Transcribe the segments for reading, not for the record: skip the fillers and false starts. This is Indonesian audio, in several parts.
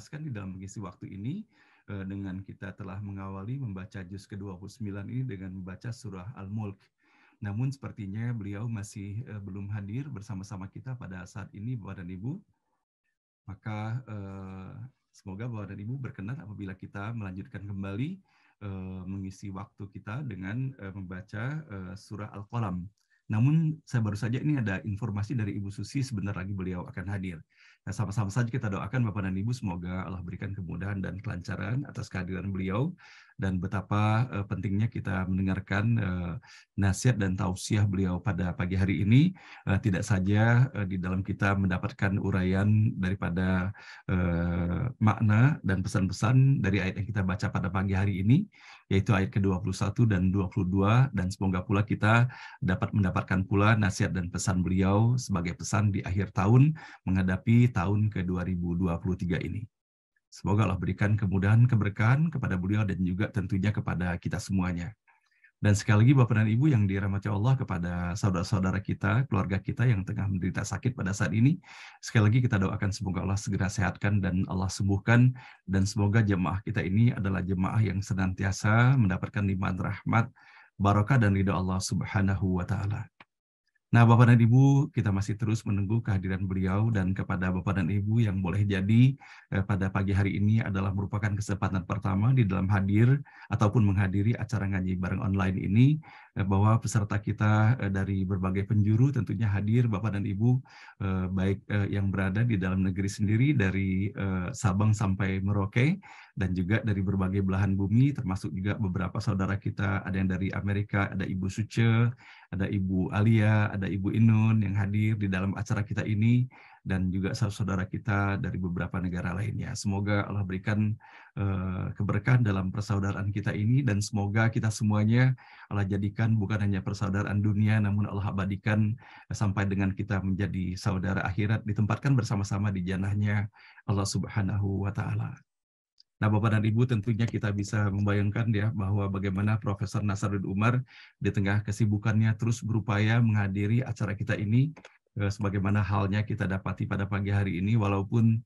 ikhlaskan di dalam mengisi waktu ini dengan kita telah mengawali membaca juz ke-29 ini dengan membaca surah Al-Mulk. Namun sepertinya beliau masih belum hadir bersama-sama kita pada saat ini, Bapak dan Ibu. Maka semoga Bapak dan Ibu berkenan apabila kita melanjutkan kembali mengisi waktu kita dengan membaca surah Al-Qalam. Namun saya baru saja ini ada informasi dari Ibu Susi, sebentar lagi beliau akan hadir. Nah, sama-sama saja kita doakan Bapak dan Ibu, semoga Allah berikan kemudahan dan kelancaran atas kehadiran beliau, dan betapa pentingnya kita mendengarkan nasihat dan tausiah beliau pada pagi hari ini, tidak saja di dalam kita mendapatkan uraian daripada makna dan pesan-pesan dari ayat yang kita baca pada pagi hari ini, yaitu ayat ke-21 dan 22, dan semoga pula kita dapat mendapatkan pula nasihat dan pesan beliau sebagai pesan di akhir tahun menghadapi tahun ke-2023 ini. Semoga Allah berikan kemudahan, keberkahan kepada beliau dan juga tentunya kepada kita semuanya. Dan sekali lagi Bapak dan Ibu yang dirahmati Allah, kepada saudara-saudara kita, keluarga kita yang tengah menderita sakit pada saat ini, sekali lagi kita doakan semoga Allah segera sehatkan dan Allah sembuhkan, dan semoga jemaah kita ini adalah jemaah yang senantiasa mendapatkan limpahan rahmat, barakah dan ridha Allah Subhanahu wa Ta'ala. Nah, Bapak dan Ibu, kita masih terus menunggu kehadiran beliau, dan kepada Bapak dan Ibu yang boleh jadi pada pagi hari ini adalah merupakan kesempatan pertama di dalam hadir ataupun menghadiri acara ngaji bareng online ini, bahwa peserta kita dari berbagai penjuru tentunya hadir, Bapak dan Ibu, baik yang berada di dalam negeri sendiri dari Sabang sampai Merauke, dan juga dari berbagai belahan bumi, termasuk juga beberapa saudara kita, ada yang dari Amerika, ada Ibu Suce, ada Ibu Alia, ada Ibu Inun yang hadir di dalam acara kita ini, dan juga saudara kita dari beberapa negara lainnya. Semoga Allah berikan keberkahan dalam persaudaraan kita ini, dan semoga kita semuanya Allah jadikan bukan hanya persaudaraan dunia, namun Allah abadikan sampai dengan kita menjadi saudara akhirat, ditempatkan bersama-sama di jannahnya Allah Subhanahu wa Ta'ala. Nah, Bapak dan Ibu, tentunya kita bisa membayangkan ya bahwa bagaimana Profesor Nasaruddin Umar di tengah kesibukannya terus berupaya menghadiri acara kita ini, sebagaimana halnya kita dapati pada pagi hari ini, walaupun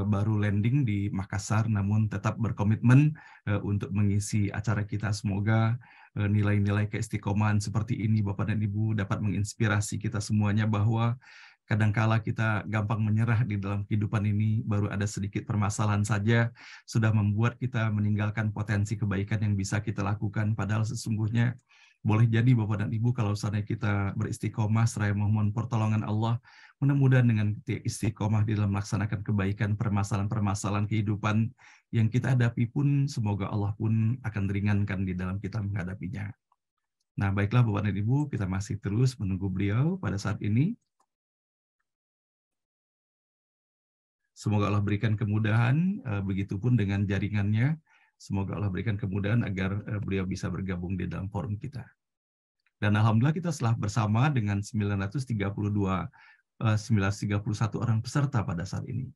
baru landing di Makassar, namun tetap berkomitmen untuk mengisi acara kita. Semoga nilai-nilai keistiqomahan seperti ini, Bapak dan Ibu, dapat menginspirasi kita semuanya bahwa kadangkala kita gampang menyerah di dalam kehidupan ini, baru ada sedikit permasalahan saja sudah membuat kita meninggalkan potensi kebaikan yang bisa kita lakukan, padahal sesungguhnya boleh jadi Bapak dan Ibu, kalau seandainya kita beristiqomah seraya memohon pertolongan Allah, mudah-mudahan dengan istiqomah di dalam melaksanakan kebaikan, permasalahan-permasalahan kehidupan yang kita hadapi pun, semoga Allah pun akan ringankan di dalam kita menghadapinya. Nah, baiklah Bapak dan Ibu, kita masih terus menunggu beliau pada saat ini. Semoga Allah berikan kemudahan, begitupun dengan jaringannya. Semoga Allah berikan kemudahan agar beliau bisa bergabung di dalam forum kita. Dan alhamdulillah kita telah bersama dengan 931 orang peserta pada saat ini.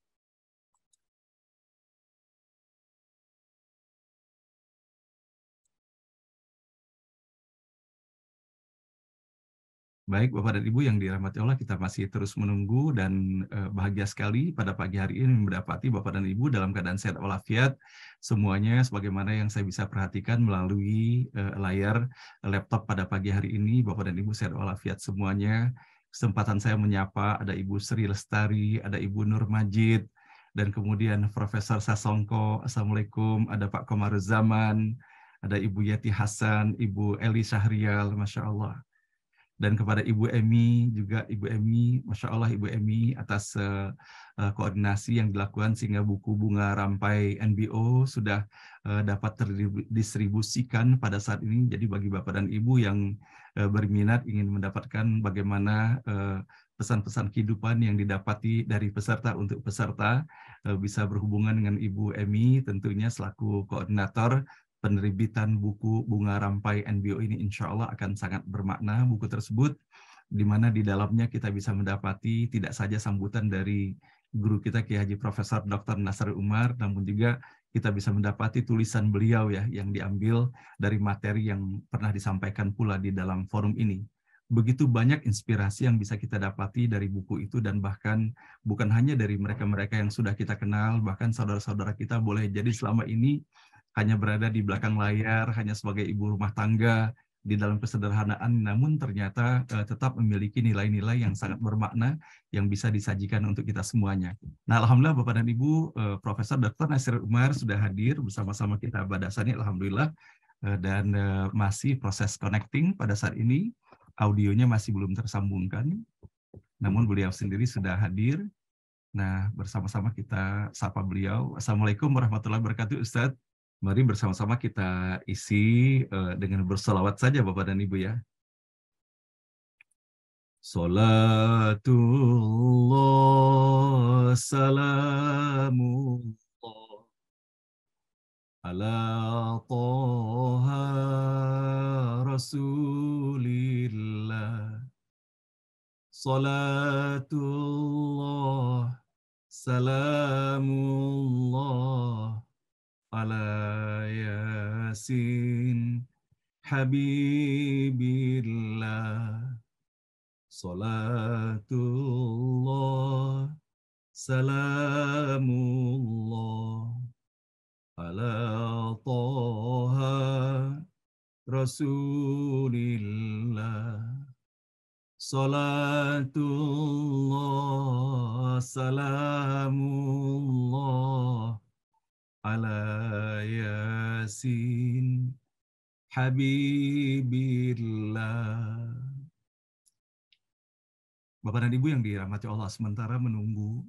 Baik, Bapak dan Ibu yang dirahmati Allah, kita masih terus menunggu, dan bahagia sekali pada pagi hari ini mendapati Bapak dan Ibu dalam keadaan sehat walafiat semuanya, sebagaimana yang saya bisa perhatikan melalui layar laptop pada pagi hari ini. Bapak dan Ibu sehat walafiat semuanya. Kesempatan saya menyapa ada Ibu Sri Lestari, ada Ibu Nur Majid, dan kemudian Profesor Sasongko, Assalamualaikum, ada Pak Komaruzaman, ada Ibu Yati Hasan, Ibu Eli Syahrial, Masya Allah. Dan kepada Ibu Emi juga, Ibu Emi, Masya Allah Ibu Emi, atas koordinasi yang dilakukan sehingga buku Bunga Rampai NBO sudah dapat terdistribusikan pada saat ini. Jadi bagi Bapak dan Ibu yang berminat ingin mendapatkan bagaimana pesan-pesan kehidupan yang didapati dari peserta untuk peserta, bisa berhubungan dengan Ibu Emi tentunya selaku koordinator penerbitan buku Bunga Rampai NBO ini. Insya Allah akan sangat bermakna buku tersebut, di mana di dalamnya kita bisa mendapati tidak saja sambutan dari guru kita Kiai Haji Profesor Dr. Nasaruddin Umar, namun juga kita bisa mendapati tulisan beliau ya yang diambil dari materi yang pernah disampaikan pula di dalam forum ini. begitu banyak inspirasi yang bisa kita dapati dari buku itu, dan bahkan bukan hanya dari mereka-mereka yang sudah kita kenal, bahkan saudara-saudara kita boleh jadi selama ini hanya berada di belakang layar, hanya sebagai ibu rumah tangga di dalam kesederhanaan, namun ternyata tetap memiliki nilai-nilai yang sangat bermakna yang bisa disajikan untuk kita semuanya. Nah, alhamdulillah Bapak dan Ibu, Profesor Dr. Nasir Umar sudah hadir bersama-sama kita pada saat ini, alhamdulillah, dan masih proses connecting pada saat ini. Audionya masih belum tersambungkan, namun beliau sendiri sudah hadir. Nah, bersama-sama kita sapa beliau. Assalamualaikum warahmatullahi wabarakatuh, Ustadz. Mari bersama-sama kita isi dengan bersolawat saja, Bapak dan Ibu ya. Salatullah, salamullah, ala toha rasulillah. Salatullah, salamullah, ala yasin habibillah. Salatullah, salamullah, ala toha rasulillah. Salatullah, salamullah, ala yasin habibillah. Bapak dan Ibu yang dirahmati Allah, sementara menunggu,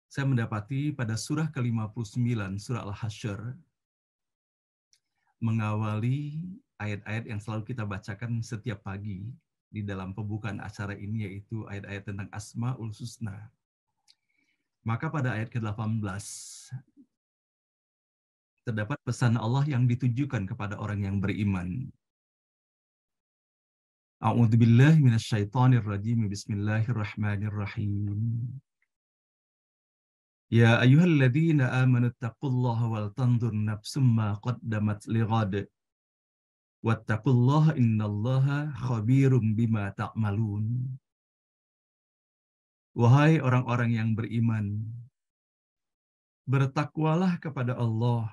saya mendapati pada surah ke-59, surah Al-Hasyr, mengawali ayat-ayat yang selalu kita bacakan setiap pagi di dalam pembukaan acara ini, yaitu ayat-ayat tentang Asmaul Husna. Maka pada ayat ke-18, terdapat pesan Allah yang ditujukan kepada orang yang beriman. A'udzubillahi minasyaitonirrajim. Bismillahirrahmanirrahim. Ya ayyuhalladzina amanu taqullaha wal tanzur nafsum ma qaddamat lighad. Wattaqullaha innallaha khabirum bima ta'malun. Wahai orang-orang yang beriman, bertakwalah kepada Allah,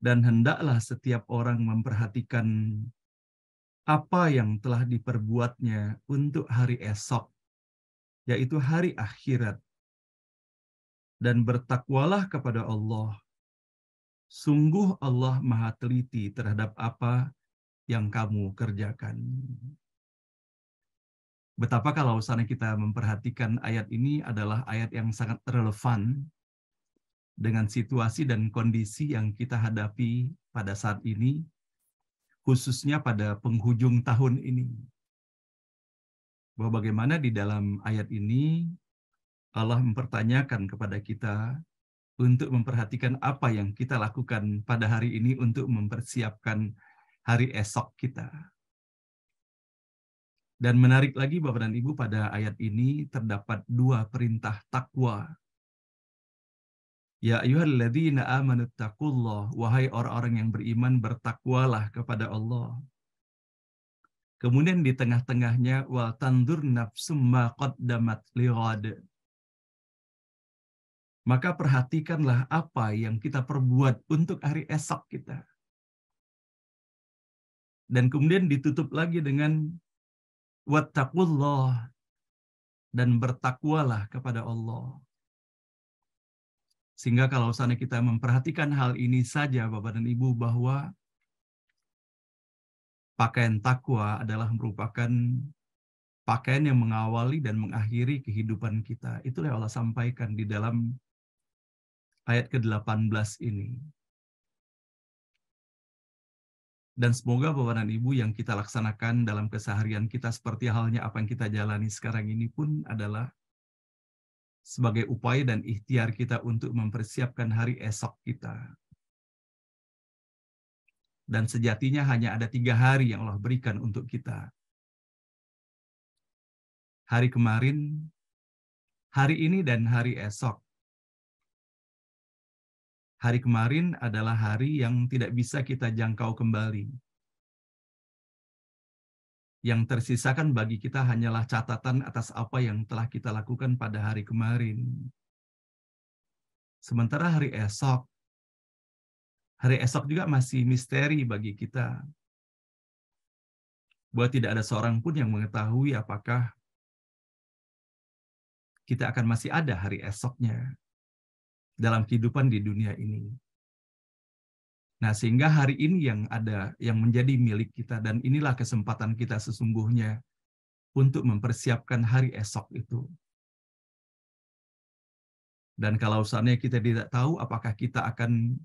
dan hendaklah setiap orang memperhatikan apa yang telah diperbuatnya untuk hari esok, yaitu hari akhirat. Dan bertakwalah kepada Allah. Sungguh Allah Maha teliti terhadap apa yang kamu kerjakan. Betapa kalau misalnya kita memperhatikan ayat ini adalah ayat yang sangat relevan dengan situasi dan kondisi yang kita hadapi pada saat ini, khususnya pada penghujung tahun ini. Bahwa bagaimana di dalam ayat ini Allah mempertanyakan kepada kita untuk memperhatikan apa yang kita lakukan pada hari ini untuk mempersiapkan hari esok kita. Dan menarik lagi Bapak dan Ibu, pada ayat ini terdapat dua perintah takwa. Ya ayyuhalladzina amanu taqullah, wahai orang-orang yang beriman, bertakwalah kepada Allah. Kemudian di tengah-tengahnya, wal tandur nafsum ma qaddamat lighad. Maka perhatikanlah apa yang kita perbuat untuk hari esok kita. Dan kemudian ditutup lagi dengan wattaqullah, dan bertakwalah kepada Allah. Sehingga kalau misalnya kita memperhatikan hal ini saja Bapak dan Ibu, bahwa pakaian takwa adalah merupakan pakaian yang mengawali dan mengakhiri kehidupan kita. Itulah yang Allah sampaikan di dalam ayat ke-18 ini. Dan semoga Bapak dan Ibu yang kita laksanakan dalam keseharian kita seperti halnya apa yang kita jalani sekarang ini pun adalah sebagai upaya dan ikhtiar kita untuk mempersiapkan hari esok kita. Dan sejatinya hanya ada 3 hari yang Allah berikan untuk kita. Hari kemarin, hari ini, dan hari esok. Hari kemarin adalah hari yang tidak bisa kita jangkau kembali. Yang tersisakan bagi kita hanyalah catatan atas apa yang telah kita lakukan pada hari kemarin. Sementara hari esok juga masih misteri bagi kita. Bahwa tidak ada seorang pun yang mengetahui apakah kita akan masih ada hari esoknya dalam kehidupan di dunia ini. Nah, sehingga hari ini yang ada, yang menjadi milik kita, dan inilah kesempatan kita sesungguhnya untuk mempersiapkan hari esok itu. Dan kalau seandainya kita tidak tahu apakah kita akan,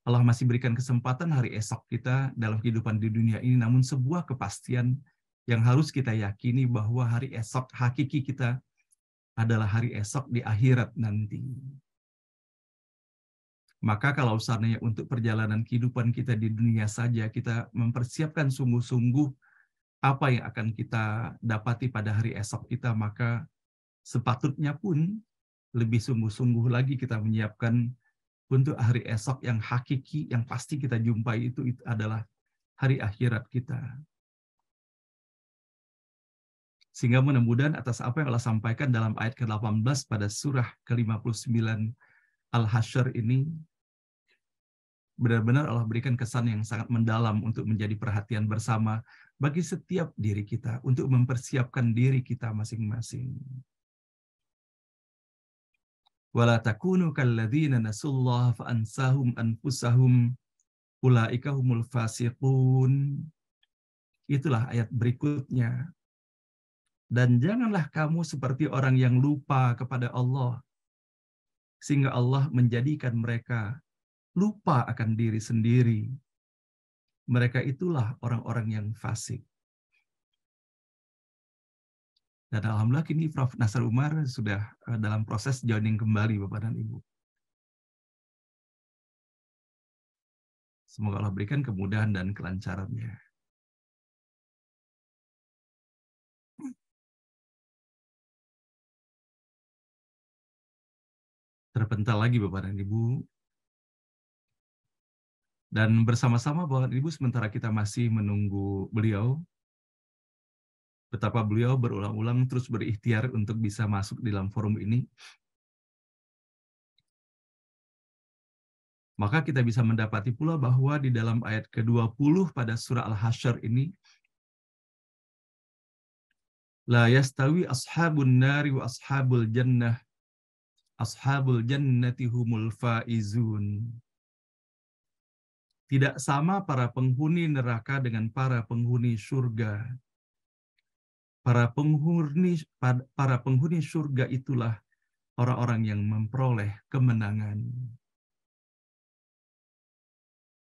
Allah masih berikan kesempatan hari esok kita dalam kehidupan di dunia ini, namun sebuah kepastian yang harus kita yakini bahwa hari esok hakiki kita adalah hari esok di akhirat nanti. Maka kalau seandainya untuk perjalanan kehidupan kita di dunia saja kita mempersiapkan sungguh-sungguh apa yang akan kita dapati pada hari esok kita, maka sepatutnya pun lebih sungguh-sungguh lagi kita menyiapkan untuk hari esok yang hakiki, yang pasti kita jumpai itu adalah hari akhirat kita. Sehingga mudah-mudahan atas apa yang Allah sampaikan dalam ayat ke-18 pada surah ke-59 Al-Hasyr ini, benar-benar Allah berikan kesan yang sangat mendalam untuk menjadi perhatian bersama bagi setiap diri kita, untuk mempersiapkan diri kita masing-masing. Wala takunu kalladzina nasullaha fa'ansahum anfusahum ulaika humul fasiqun. Itulah ayat berikutnya. Dan janganlah kamu seperti orang yang lupa kepada Allah, sehingga Allah menjadikan mereka lupa akan diri sendiri. Mereka itulah orang-orang yang fasik. Dan alhamdulillah kini Prof. Nasr Umar sudah dalam proses joining kembali Bapak dan Ibu. Semoga Allah berikan kemudahan dan kelancarannya. Terpental lagi Bapak dan Ibu. Dan bersama-sama Bapak dan Ibu sementara kita masih menunggu beliau, betapa beliau berulang-ulang terus berikhtiar untuk bisa masuk di dalam forum ini, maka kita bisa mendapati pula bahwa di dalam ayat ke-20 pada surah Al-Hasyr ini, la yastawi ashabun nari wa ashabul jannati humul faizun. Tidak sama para penghuni neraka dengan para penghuni surga. Para penghuni surga itulah orang-orang yang memperoleh kemenangan.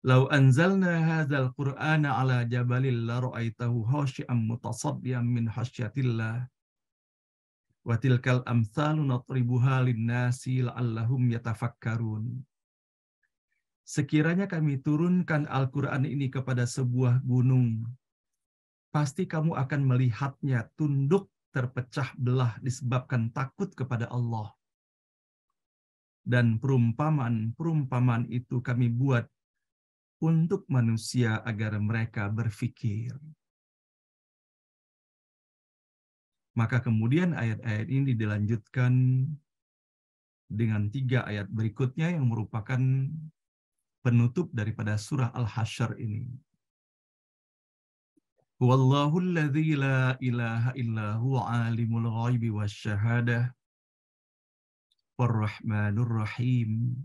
Lau anzalna hadzal qur'ana ala jabalil la ra'aitahu khashi'an mutasaddian min khasyatillah wa tilkal amsalu natribuha lin-nasi la'allahum yatafakkarun. Sekiranya kami turunkan Al-Qur'an ini kepada sebuah gunung, pasti kamu akan melihatnya tunduk terpecah belah disebabkan takut kepada Allah. Dan perumpamaan itu kami buat untuk manusia agar mereka berpikir. Maka kemudian ayat-ayat ini dilanjutkan dengan 3 ayat berikutnya yang merupakan penutup daripada surah Al-Hasyr ini. Wallahu alladzi la ilaha illa huwa alimul ghaibi wasyahadah warrahmanur rahim.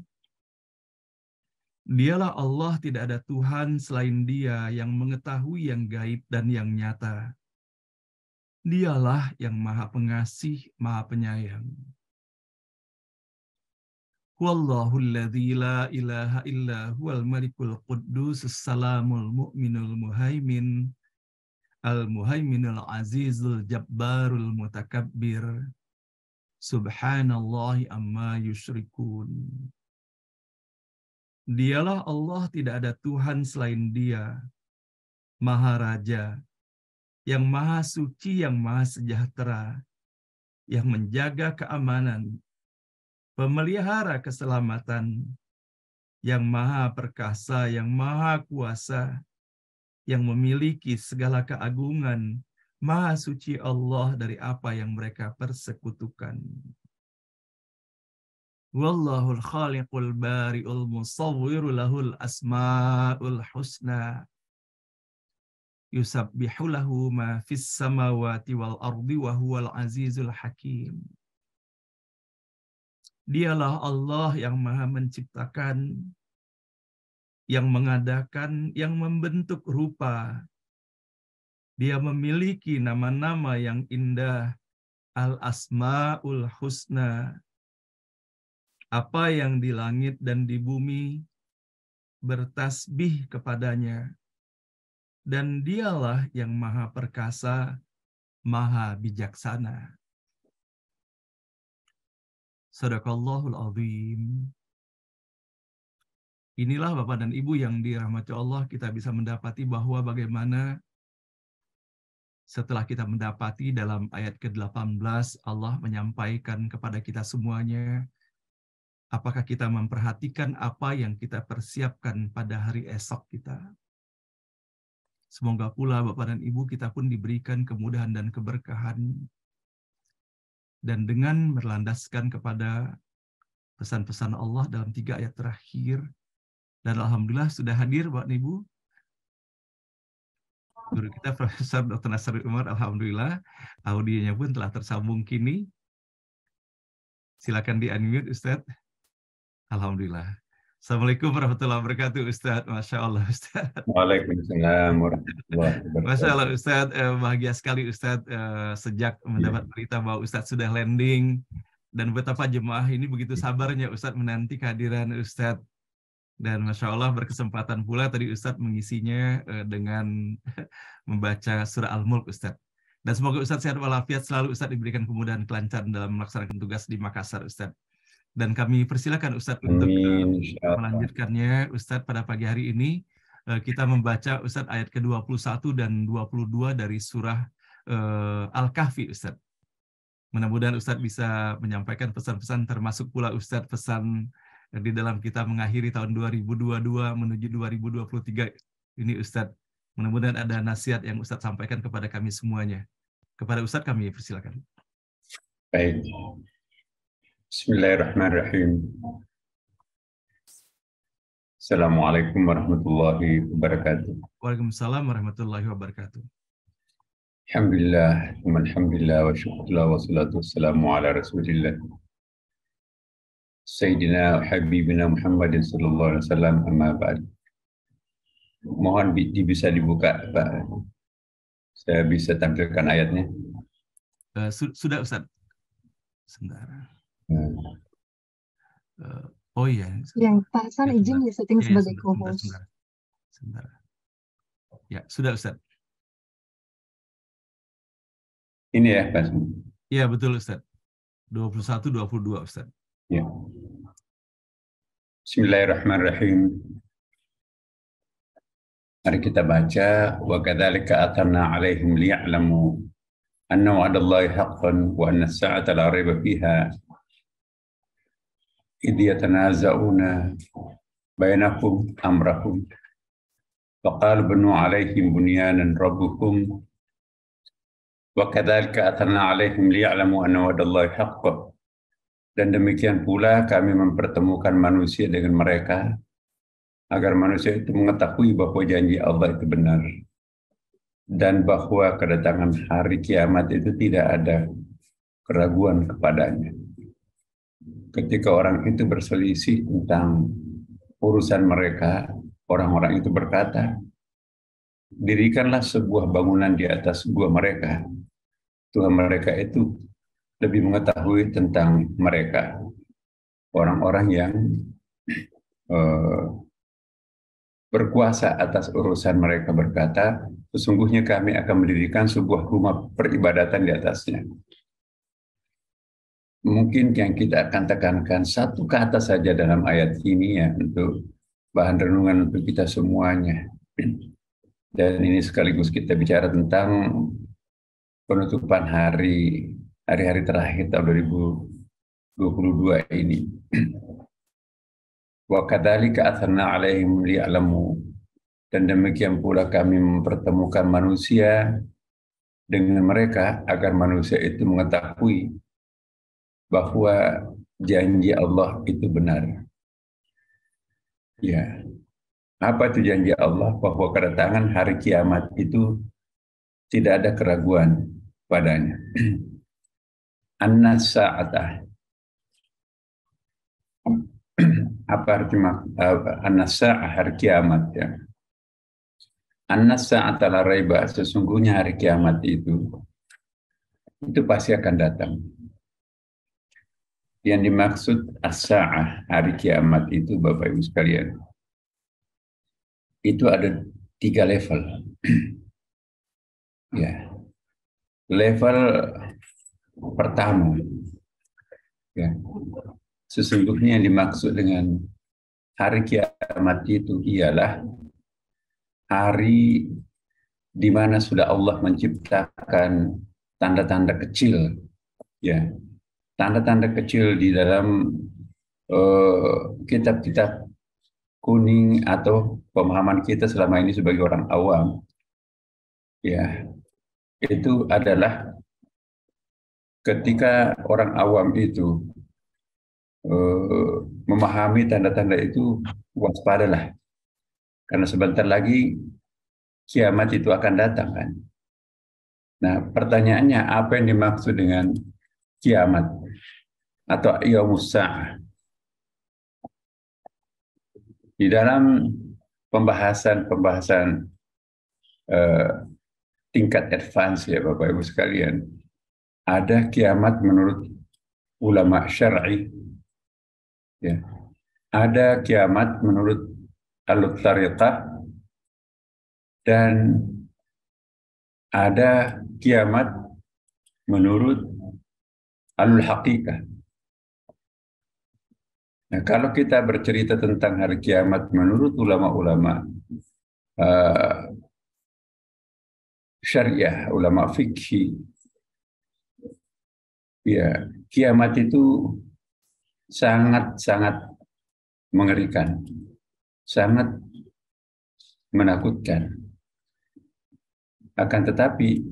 Dialah Allah, tidak ada Tuhan selain Dia yang mengetahui yang gaib dan yang nyata. Dialah yang Maha Pengasih, Maha Penyayang. Wallahu alladzi la ilaha illa huwal malikul quddus salamul mu'minul muhaimin al-muhaiminul azizul jabbarul mutakabbir subhanallahi amma yusyrikun. Dialah Allah, tidak ada Tuhan selain Dia, Maha Raja, yang Maha Suci, yang Maha Sejahtera, yang menjaga keamanan, pemelihara keselamatan, yang Maha Perkasa, yang Maha Kuasa, yang memiliki segala keagungan, Maha suci Allah dari apa yang mereka persekutukan. Wallahul khaliqul bari'ul musawwiru lahul asma'ul husna. Yusabbihu lahu ma fis samawati wal ardi wa huwal azizul hakim. Dialah Allah yang Maha menciptakan, yang mengadakan, yang membentuk rupa. Dia memiliki nama-nama yang indah, Al-Asma'ul Husna. Apa yang di langit dan di bumi bertasbih kepadanya. Dan dialah yang Maha Perkasa, Maha Bijaksana. Sadaqallahul Azim. Inilah Bapak dan Ibu yang dirahmati Allah, kita bisa mendapati bahwa bagaimana setelah kita mendapati dalam ayat ke-18 Allah menyampaikan kepada kita semuanya, apakah kita memperhatikan apa yang kita persiapkan pada hari esok kita. Semoga pula Bapak dan Ibu kita pun diberikan kemudahan dan keberkahan, dan dengan berlandaskan kepada pesan-pesan Allah dalam 3 ayat terakhir, dan alhamdulillah sudah hadir Bapak dan Ibu guru kita Profesor Dr. Nasrul Umar, alhamdulillah audionya pun telah tersambung kini. Silakan di-unmute Ustadz. Alhamdulillah. Assalamualaikum warahmatullahi wabarakatuh Ustadz. Masya Allah Ustadz. Waalaikumsalam warahmatullahi wabarakatuh. Masya Allah Ustadz, bahagia sekali Ustadz sejak mendapat berita bahwa Ustadz sudah landing, dan betapa jemaah ini begitu sabarnya Ustadz menanti kehadiran Ustadz. Dan Masya Allah berkesempatan pula tadi Ustadz mengisinya dengan membaca surah Al-Mulk Ustadz. Dan semoga Ustadz sehat walafiat selalu, Ustadz diberikan kemudahan kelancaran dalam melaksanakan tugas di Makassar Ustadz. Dan kami persilakan Ustadz untuk melanjutkannya Ustadz pada pagi hari ini. Kita membaca Ustadz ayat ke-21 dan 22 dari surah Al-Kahfi Ustadz. Mudah-mudahan Ustadz bisa menyampaikan pesan-pesan, termasuk pula Ustadz pesan di dalam kita mengakhiri tahun 2022 menuju 2023 ini Ustadz. Mudah-mudahan ada nasihat yang Ustadz sampaikan kepada kami semuanya. Kepada Ustadz kami persilakan. Baik. Bismillahirrahmanirrahim. Assalamualaikum warahmatullahi wabarakatuh. Waalaikumsalam warahmatullahi wabarakatuh. Alhamdulillah, alhamdulillah wa syukurlah wa salatu wassalamu ala rasulillah. Sayyidina Habibina Muhammadin sallallahu alaihi wasallam, amma ba'd. Mohon bisa dibuka Pak. Saya bisa tampilkan ayatnya. Sudah Ustaz. Sebentar. Oh iya. Yang Pak Hasan izin ya setting sebagai co-host. Sebentar. Ya, sudah Ustaz. Ini ya Pak. Iya betul Ustaz. 21 22 Ustaz. Ya. Bismillahirrahmanirrahim. Mari kita baca, wa kadzalika atanna 'alaihim liya'lamu anna wa'dallahi haqqan wa anna as-sa'ata la raiba fiha idh yatanaza'una bainahum amrahum faqala banu 'alaihim bunyanan rabbuhum wa kadzalika atanna 'alaihim liya'lamu anna wa'dallahi haqqan. Dan demikian pula kami mempertemukan manusia dengan mereka agar manusia itu mengetahui bahwa janji Allah itu benar dan bahwa kedatangan hari kiamat itu tidak ada keraguan kepadanya. Ketika orang itu berselisih tentang urusan mereka, orang-orang itu berkata, dirikanlah sebuah bangunan di atas gua mereka. Tuhan mereka itu lebih mengetahui tentang mereka. Orang-orang yang berkuasa atas urusan mereka berkata, sesungguhnya kami akan mendirikan sebuah rumah peribadatan di atasnya. Mungkin yang kita akan tekankan satu kata saja dalam ayat ini ya, untuk bahan renungan untuk kita semuanya. Dan ini sekaligus kita bicara tentang penutupan hari-hari terakhir tahun 2022 ini. Wa kadzalika atharna 'alaihim liya'lamu. Dan demikian pula kami mempertemukan manusia dengan mereka agar manusia itu mengetahui bahwa janji Allah itu benar. Ya, apa itu janji Allah? Bahwa kedatangan hari kiamat itu tidak ada keraguan padanya. An-nasa'atah. Apa arti an-nasa'ah, hari kiamat ya? An-nasa'atah la raiba, sesungguhnya hari kiamat itu pasti akan datang. Yang dimaksud as-sa'ah, hari kiamat itu Bapak Ibu sekalian, itu ada 3 level. Ya. Level pertama, ya, sesungguhnya yang dimaksud dengan hari kiamat itu ialah hari di mana sudah Allah menciptakan tanda-tanda kecil, ya, tanda-tanda kecil di dalam kitab-kitab kuning atau pemahaman kita selama ini sebagai orang awam, ya, itu adalah ketika orang awam itu memahami tanda-tanda itu, waspadalah, karena sebentar lagi kiamat itu akan datang kan. Nah, pertanyaannya apa yang dimaksud dengan kiamat atau yaumus sa'ah? Di dalam pembahasan tingkat advance ya Bapak Ibu sekalian, ada kiamat menurut ulama syar'i, ya. Ada kiamat menurut al-tariqah, dan ada kiamat menurut al-haqiqah. Nah, kalau kita bercerita tentang hari kiamat menurut ulama-ulama syariah, ulama fikih, ya, kiamat itu sangat-sangat mengerikan, sangat menakutkan. Akan tetapi,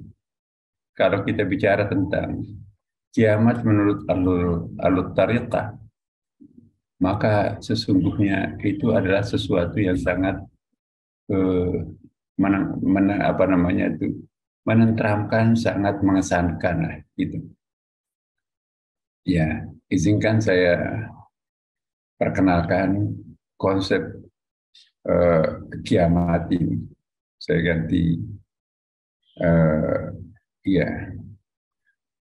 kalau kita bicara tentang kiamat menurut al-tariqah, maka sesungguhnya itu adalah sesuatu yang sangat menenteramkan, sangat mengesankan lah, gitu. Ya, izinkan saya perkenalkan konsep kiamat ini. Saya ganti, ya,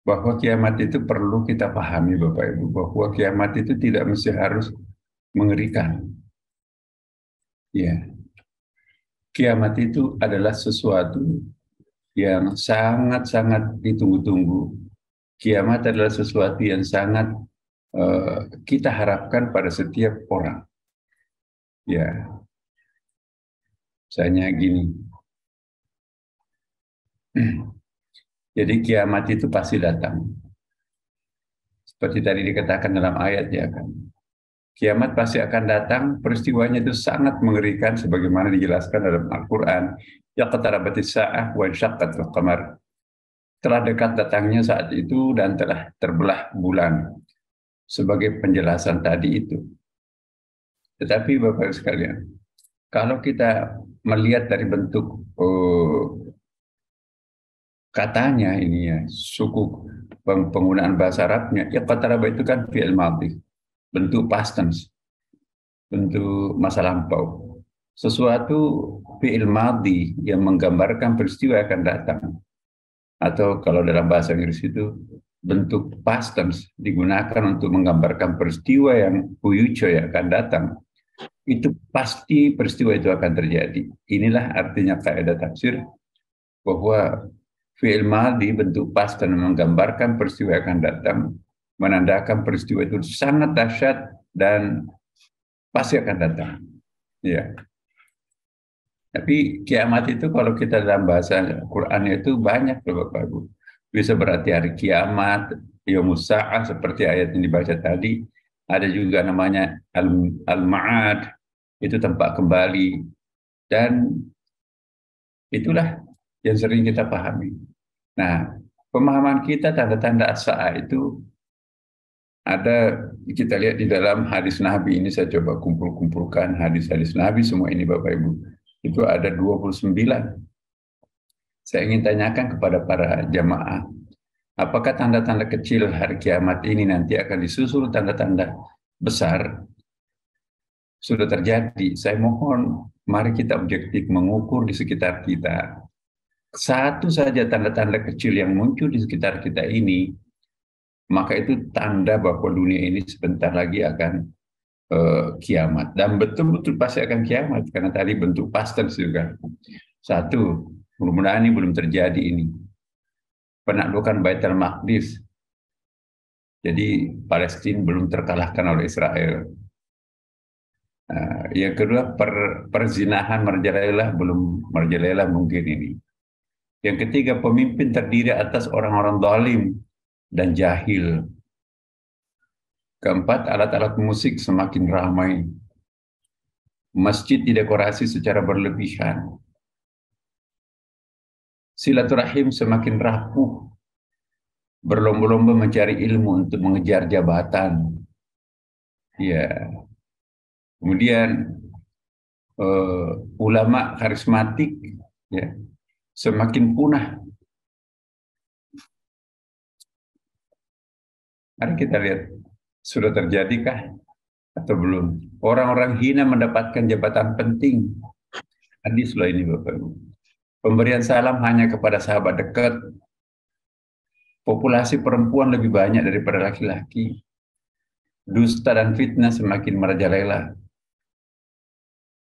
bahwa kiamat itu perlu kita pahami Bapak Ibu, bahwa kiamat itu tidak mesti harus mengerikan. Ya, kiamat itu adalah sesuatu yang sangat-sangat ditunggu-tunggu. Kiamat adalah sesuatu yang sangat kita harapkan pada setiap orang. Ya, misalnya gini. Jadi kiamat itu pasti datang. Seperti tadi dikatakan dalam ayat ya kan. Kiamat pasti akan datang, peristiwanya itu sangat mengerikan sebagaimana dijelaskan dalam Al-Qur'an. Yaqtarabatis sa'ah wa insyaqqatil qamar. Telah dekat datangnya saat itu dan telah terbelah bulan. Sebagai penjelasan tadi itu. Tetapi Bapak sekalian, kalau kita melihat dari bentuk katanya ini ya, suku penggunaan bahasa Arabnya, iqtaraba itu kan fi'il madhi, bentuk past tense, bentuk masa lampau. Sesuatu fi'il madhi yang menggambarkan peristiwa yang akan datang. Atau kalau dalam bahasa Inggris itu bentuk past tense digunakan untuk menggambarkan peristiwa yang future yang akan datang. Itu pasti peristiwa itu akan terjadi. Inilah artinya kaidah tafsir bahwa fi'il madhi bentuk past dan menggambarkan peristiwa yang akan datang, menandakan peristiwa itu sangat dahsyat dan pasti akan datang. Ya. Tapi kiamat itu kalau kita dalam bahasa Quran itu banyak loh Bapak Ibu. Bisa berarti hari kiamat, yaumus sa'ah seperti ayat yang dibaca tadi. Ada juga namanya al-ma'ad, itu tempat kembali. Dan itulah yang sering kita pahami. Nah, pemahaman kita tanda-tanda as-sa'a itu ada, kita lihat di dalam hadis Nabi ini, saya coba kumpulkan hadis-hadis Nabi semua ini Bapak Ibu. Itu ada 29. Saya ingin tanyakan kepada para jamaah, apakah tanda-tanda kecil hari kiamat ini nanti akan disusul tanda-tanda besar? Sudah terjadi. Saya mohon, mari kita objektif mengukur di sekitar kita. Satu saja tanda-tanda kecil yang muncul di sekitar kita ini, maka itu tanda bahwa dunia ini sebentar lagi akan kiamat. Dan betul-betul pasti akan kiamat, karena tadi bentuk pastens juga. Satu, mudah-mudahan ini belum terjadi ini. Penaklukan Baitul Maqdis. Jadi Palestina belum terkalahkan oleh Israel. Yang kedua, perzinahan merajalela belum merajalela mungkin ini. Yang ketiga, pemimpin terdiri atas orang-orang zalim dan jahil. Keempat, alat-alat musik semakin ramai. Masjid didekorasi secara berlebihan. Silaturahim semakin rapuh. Berlomba-lomba mencari ilmu untuk mengejar jabatan. Ya. Kemudian ulama karismatik ya semakin punah. Mari kita lihat, sudah terjadikah atau belum? Orang-orang hina mendapatkan jabatan penting. Hadis loh ini Bapak Ibu. Pemberian salam hanya kepada sahabat dekat. Populasi perempuan lebih banyak daripada laki-laki. Dusta dan fitnah semakin merajalela.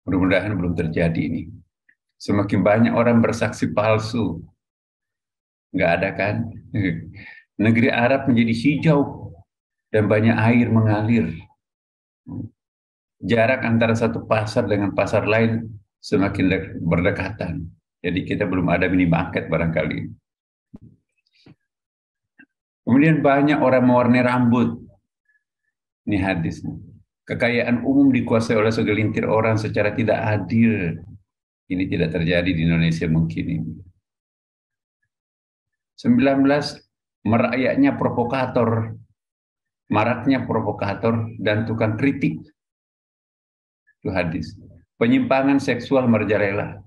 Mudah-mudahan belum terjadi ini. Semakin banyak orang bersaksi palsu. Nggak ada kan? Negeri Arab menjadi hijau dan banyak air mengalir. Jarak antara satu pasar dengan pasar lain semakin berdekatan. Jadi kita belum ada minimarket barangkali. Kemudian banyak orang mewarnai rambut. Ini hadis. Kekayaan umum dikuasai oleh segelintir orang secara tidak adil. Ini tidak terjadi di Indonesia mungkin ini. 19, merakyatnya provokator. Maraknya provokator dan tukang kritik. Itu hadis. Penyimpangan seksual merajalela.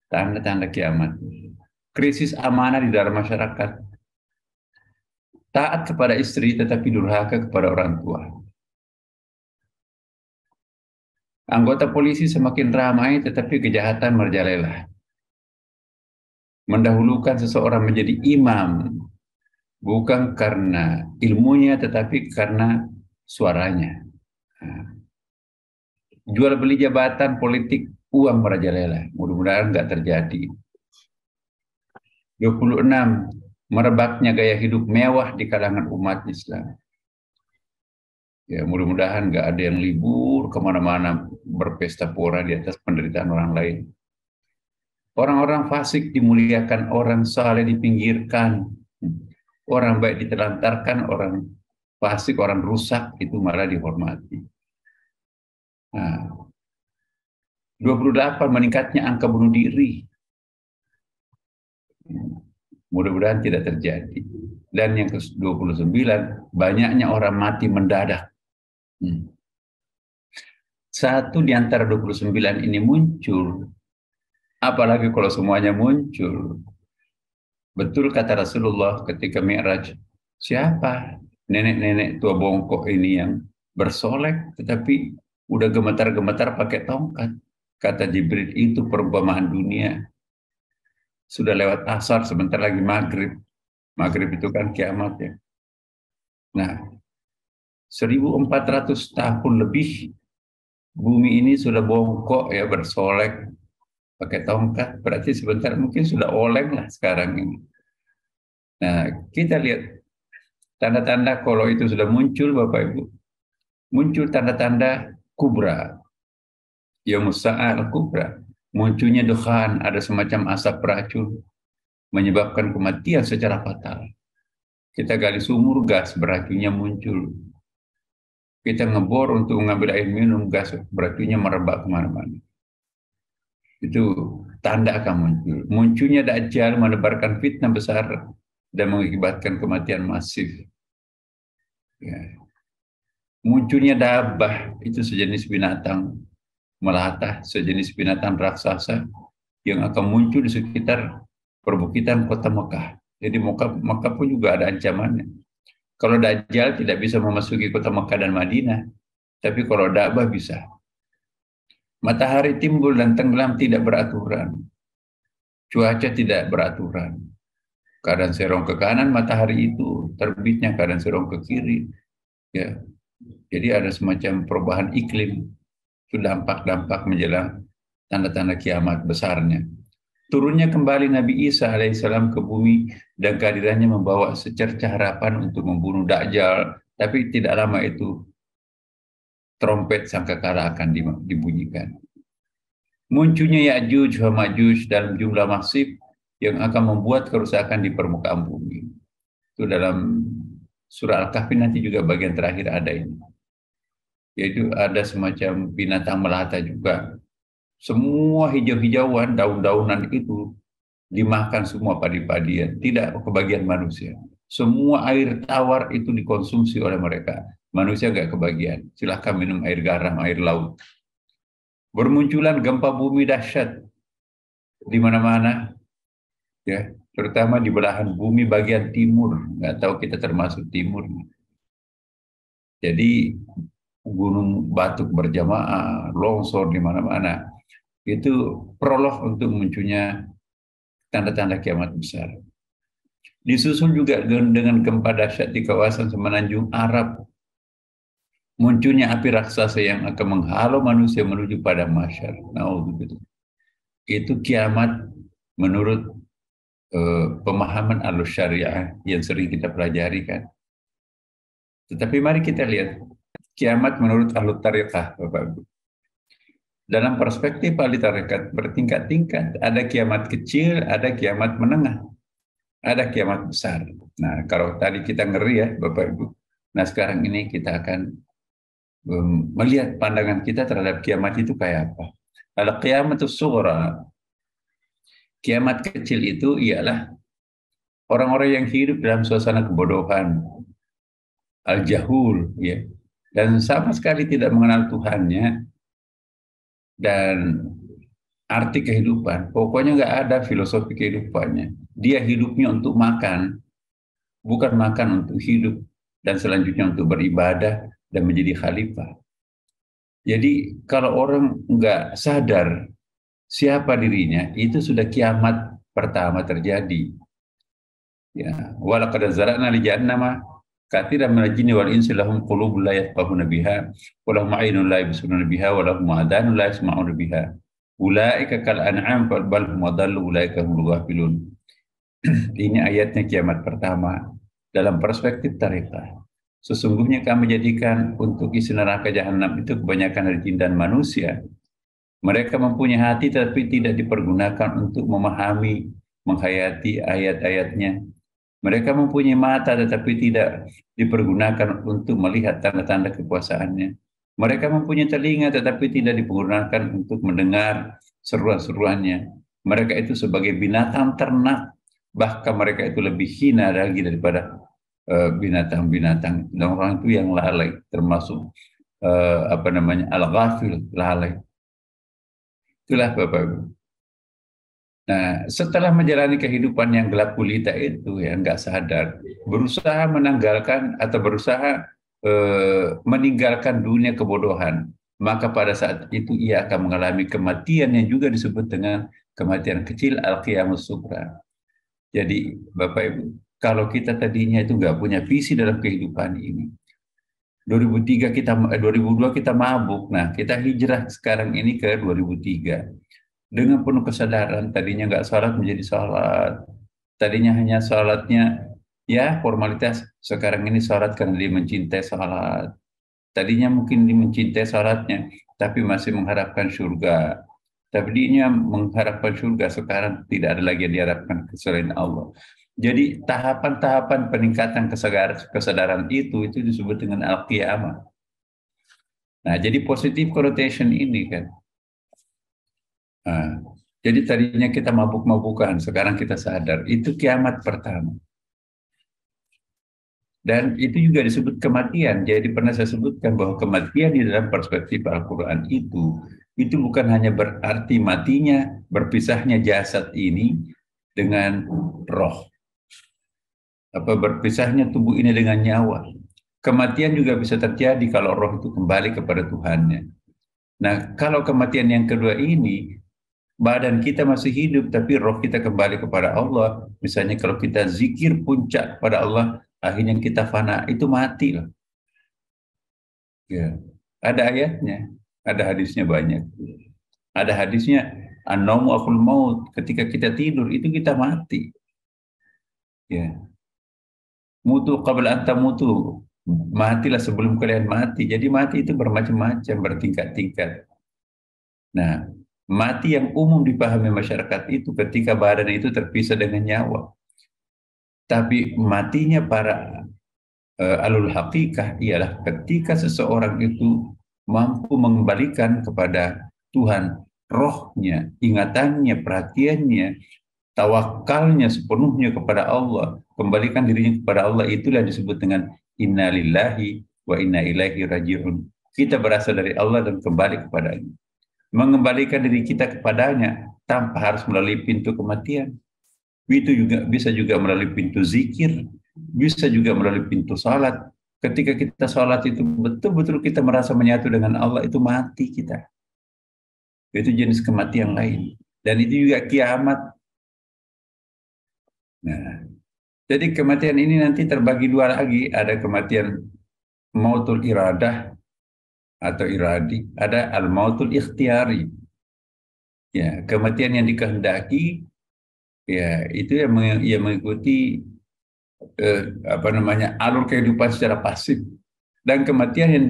Tanda-tanda kiamat. Krisis amanah di dalam masyarakat. Taat kepada istri tetapi durhaka kepada orang tua. Anggota polisi semakin ramai tetapi kejahatan merajalela. Mendahulukan seseorang menjadi imam bukan karena ilmunya tetapi karena suaranya. Jual beli jabatan politik, uang merajalela. Mudah-mudahan nggak terjadi. 26, merebaknya gaya hidup mewah di kalangan umat Islam. Ya, mudah-mudahan nggak ada yang libur kemana-mana berpesta pora di atas penderitaan orang lain. Orang-orang fasik dimuliakan, orang saleh dipinggirkan, orang baik ditelantarkan, orang fasik, orang rusak itu malah dihormati. Nah, 28, meningkatnya angka bunuh diri. Mudah-mudahan tidak terjadi. Dan yang ke-29, banyaknya orang mati mendadak. Satu di antara 29 ini muncul, apalagi kalau semuanya muncul. Betul kata Rasulullah ketika Mi'raj, siapa nenek-nenek tua bongkok ini yang bersolek tetapi udah gemetar-gemetar pakai tongkat. Kata Jibril, itu perumpamaan dunia. Sudah lewat asar, sebentar lagi maghrib. Maghrib itu kan kiamat ya. Nah, 1400 tahun lebih bumi ini sudah bongkok ya, bersolek pakai tongkat, berarti sebentar mungkin sudah oleng lah sekarang ini. Nah, kita lihat tanda-tanda kalau itu sudah muncul Bapak Ibu. Muncul tanda-tanda kubra. Yaumus Sa'al kubra. Munculnya dukhan, ada semacam asap beracun menyebabkan kematian secara fatal. Kita gali sumur, gas beracunnya muncul. Kita ngebor untuk mengambil air minum, gas beracunnya merebak kemana-mana. Itu tanda akan muncul. Munculnya Dajjal menebarkan fitnah besar dan mengakibatkan kematian masif. Ya. Munculnya Dabah, itu sejenis binatang melata, sejenis binatang raksasa yang akan muncul di sekitar perbukitan kota Mekah. Jadi Mekah pun juga ada ancamannya. Kalau Dajjal tidak bisa memasuki kota Mekah dan Madinah, tapi kalau Dabah bisa. Matahari timbul dan tenggelam tidak beraturan. Cuaca tidak beraturan. Kadang serong ke kanan matahari itu terbitnya, kadang serong ke kiri. Ya. Jadi ada semacam perubahan iklim. Itu dampak-dampak menjelang tanda-tanda kiamat besarnya. Turunnya kembali Nabi Isa alaihissalam ke bumi dan kehadirannya membawa secercah harapan untuk membunuh Dajjal. Tapi tidak lama itu trompet sangkakala akan dibunyikan. Munculnya Ya'juj wa Ma'juj dalam jumlah masif yang akan membuat kerusakan di permukaan bumi. Itu dalam surah Al-Kahfi nanti juga bagian terakhir ada ini. Yaitu ada semacam binatang melata juga. Semua hijau-hijauan, daun-daunan itu dimakan semua padi-padian, tidak kebagian manusia. Semua air tawar itu dikonsumsi oleh mereka. Manusia nggak kebagian. Silahkan minum air garam, air laut. Bermunculan gempa bumi dahsyat di mana-mana, ya, terutama di belahan bumi bagian timur. Nggak tahu kita termasuk timur. Jadi gunung batuk berjamaah, longsor di mana-mana. Itu prolog untuk munculnya tanda-tanda kiamat besar. Disusul juga dengan gempa dahsyat di kawasan semenanjung Arab. Munculnya api raksasa yang akan menghalau manusia menuju pada mahsyar. Na'udzubillah. Itu kiamat menurut pemahaman al-syariah yang sering kita pelajari kan. Tetapi mari kita lihat kiamat menurut ahlu tariqah, Bapak Ibu. Dalam perspektif ahli tarekat bertingkat-tingkat, ada kiamat kecil, ada kiamat menengah, ada kiamat besar. Nah, kalau tadi kita ngeri ya, Bapak Ibu. Nah, sekarang ini kita akan melihat pandangan kita terhadap kiamat itu kayak apa. Al-qiyamatus sughra. Kiamat kecil itu ialah orang-orang yang hidup dalam suasana kebodohan, al-jahul, ya, dan sama sekali tidak mengenal Tuhannya dan arti kehidupan. Pokoknya nggak ada filosofi kehidupannya. Dia hidupnya untuk makan, bukan makan untuk hidup, dan selanjutnya untuk beribadah dan menjadi khalifah. Jadi kalau orang nggak sadar siapa dirinya, itu sudah kiamat pertama terjadi. Ya, walaqad zara'na li jahannama katsiran minal jinni wal insi lahum qulubun la yafqahuna biha wa lahum 'aynun la yubsiruna biha wa lahum adhanun la yasma'una biha. Ulaika kal an'am bal hum adallu ulaika humul ghafilun. Ini ayatnya kiamat pertama dalam perspektif tarekat. Sesungguhnya kami jadikan untuk isi neraka jahanam itu kebanyakan dari jin dan manusia. Mereka mempunyai hati tetapi tidak dipergunakan untuk memahami, menghayati ayat-ayatnya. Mereka mempunyai mata tetapi tidak dipergunakan untuk melihat tanda-tanda kekuasaannya. Mereka mempunyai telinga tetapi tidak dipergunakan untuk mendengar seruan-seruannya. Mereka itu sebagai binatang ternak, bahkan mereka itu lebih hina lagi daripada binatang-binatang. Dan orang itu yang lalai, termasuk al-ghafil, lalai. Itulah Bapak Ibu. Nah, setelah menjalani kehidupan yang gelap gulita itu, ya nggak sadar, berusaha menanggalkan atau berusaha meninggalkan dunia kebodohan, maka pada saat itu ia akan mengalami kematian yang juga disebut dengan kematian kecil, al-qiyamus sughra. Jadi Bapak Ibu, kalau kita tadinya itu nggak punya visi dalam kehidupan ini, 2002 kita mabuk, nah kita hijrah sekarang ini ke 2003 dengan penuh kesadaran. Tadinya nggak sholat menjadi sholat, tadinya hanya sholatnya ya formalitas, sekarang ini sholat karena dia mencintai sholat. Tadinya mungkin dia mencintai sholatnya tapi masih mengharapkan surga, tapi dia mengharapkan surga, sekarang tidak ada lagi yang diharapkan selain Allah. Jadi tahapan-tahapan peningkatan kesadaran itu disebut dengan al-qiyamah. Nah, jadi positive connotation ini kan Nah, jadi tadinya kita mabuk-mabukan, sekarang kita sadar. Itu kiamat pertama. Dan itu juga disebut kematian. Jadi pernah saya sebutkan bahwa kematian di dalam perspektif Al-Quran itu bukan hanya berarti matinya, berpisahnya jasad ini dengan roh. Berpisahnya tubuh ini dengan nyawa. Kematian juga bisa terjadi kalau roh itu kembali kepada Tuhannya. Nah, kalau kematian yang kedua ini, badan kita masih hidup, tapi roh kita kembali kepada Allah. Misalnya kalau kita zikir puncak kepada Allah, akhirnya kita fana, itu mati lah. Ya. Ada ayatnya, ada hadisnya banyak. Ada hadisnya, an-naumu akul maut, ketika kita tidur, itu kita mati. Ya. Mutu qabla anta mutu, matilah sebelum kalian mati. Jadi mati itu bermacam-macam, bertingkat-tingkat. Nah, mati yang umum dipahami masyarakat itu ketika badan itu terpisah dengan nyawa. Tapi matinya para alul hakikah ialah ketika seseorang itu mampu mengembalikan kepada Tuhan rohnya, ingatannya, perhatiannya, tawakalnya sepenuhnya kepada Allah, kembalikan dirinya kepada Allah, itulah disebut dengan inna lillahi wa inna ilaihi raji'un. Kita berasal dari Allah dan kembali kepadanya. Mengembalikan diri kita kepadanya tanpa harus melalui pintu kematian. Itu juga bisa juga melalui pintu zikir, bisa juga melalui pintu salat. Ketika kita salat itu betul-betul kita merasa menyatu dengan Allah, itu mati kita. Itu jenis kematian lain. Dan itu juga kiamat. Nah, jadi kematian ini nanti terbagi dua lagi. Ada kematian mautul iradah atau iradi, ada al-mautul ikhtiyari. Ya, kematian yang dikehendaki, ya itu yang mengikuti alur kehidupan secara pasif, dan kematian yang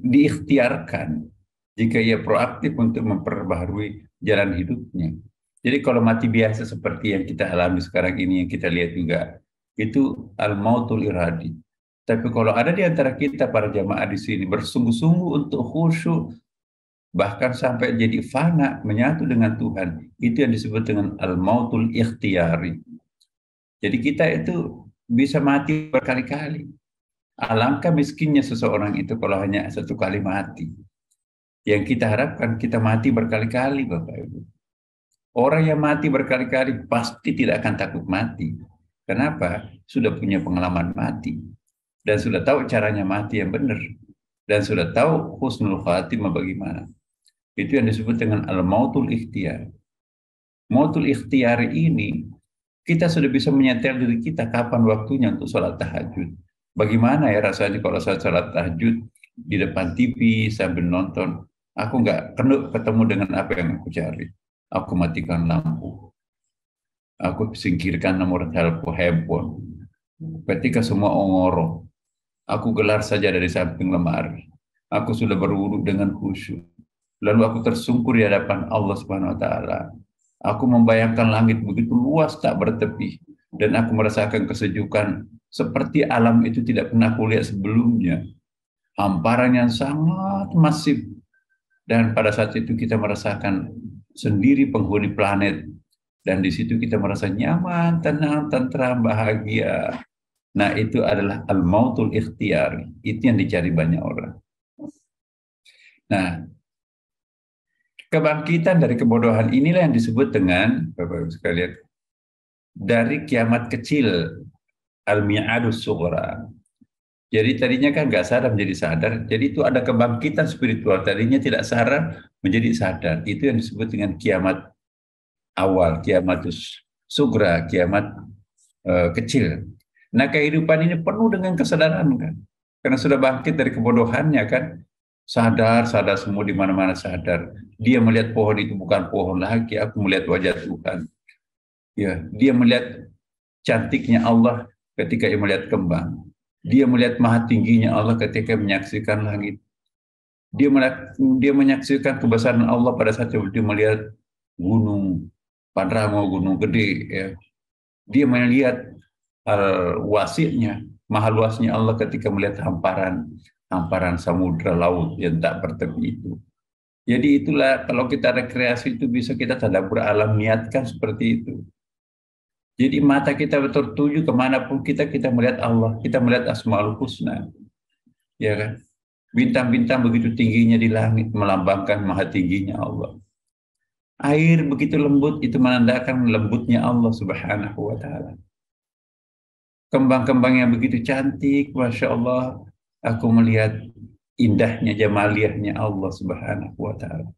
diikhtiarkan jika ia proaktif untuk memperbaharui jalan hidupnya. Jadi kalau mati biasa seperti yang kita alami sekarang ini, yang kita lihat juga, itu al-mautul iradi. Tapi kalau ada di antara kita para jamaah di sini bersungguh-sungguh untuk khusyuk, bahkan sampai jadi fana, menyatu dengan Tuhan, itu yang disebut dengan al-mautul ikhtiyari. Jadi kita itu bisa mati berkali-kali. Alangkah miskinnya seseorang itu kalau hanya satu kali mati. Yang kita harapkan kita mati berkali-kali, Bapak Ibu. Orang yang mati berkali-kali pasti tidak akan takut mati. Kenapa? Sudah punya pengalaman mati. Dan sudah tahu caranya mati yang benar. Dan sudah tahu husnul khatimah bagaimana. Itu yang disebut dengan al-mautul ikhtiyar. Mautul ikhtiyar ini, kita sudah bisa menyetel diri kita kapan waktunya untuk sholat tahajud. Bagaimana ya rasanya kalau saya sholat tahajud di depan TV sambil nonton, aku nggak ketemu dengan apa yang aku cari. Aku matikan lampu. Aku singkirkan nomor telepon handphone. Ketika semua ongoro, aku gelar saja dari samping lemari. Aku sudah berwudu dengan khusyuk. Lalu aku tersungkur di hadapan Allah Subhanahu wa taala. Aku membayangkan langit begitu luas tak bertepi, dan aku merasakan kesejukan seperti alam itu tidak pernah aku lihat sebelumnya. Hamparan yang sangat masif, dan pada saat itu kita merasakan sendiri penghuni planet, dan di situ kita merasa nyaman, tenang, tentram, bahagia. Nah, itu adalah al-mautul ikhtiyari. Itu yang dicari banyak orang. Nah, kebangkitan dari kebodohan inilah yang disebut dengan, Bapak-Ibu sekalian, dari kiamat kecil, al-mi'adus sughra. Jadi tadinya kan nggak sadar menjadi sadar, jadi itu ada kebangkitan spiritual. Tadinya tidak sadar menjadi sadar. Itu yang disebut dengan kiamat awal, kiamatus sughra, kiamat kecil. Nah, kehidupan ini penuh dengan kesadaran kan, karena sudah bangkit dari kebodohannya kan. Sadar semua di mana-mana sadar. Dia melihat pohon itu bukan pohon lagi, aku melihat wajah Tuhan. Ya, dia melihat cantiknya Allah ketika ia melihat kembang. Dia melihat maha tingginya Allah ketika menyaksikan langit. Dia menyaksikan kebesaran Allah pada saat dia melihat gunung Pangrango, gunung gede. Ya. Dia melihat wasi'nya, maha luasnya Allah ketika melihat hamparan samudra laut yang tak bertepi itu. Jadi itulah kalau kita rekreasi itu bisa kita tadabbur alam, niatkan seperti itu. Jadi mata kita tertuju kemanapun kita melihat Allah, kita melihat Asmaul Husna, ya kan? Bintang-bintang begitu tingginya di langit melambangkan maha tingginya Allah. Air begitu lembut itu menandakan lembutnya Allah Subhanahu wa Ta'ala. Kembang-kembang yang begitu cantik, Masya Allah, aku melihat indahnya jamaliahnya Allah Subhanahu wa Ta'ala.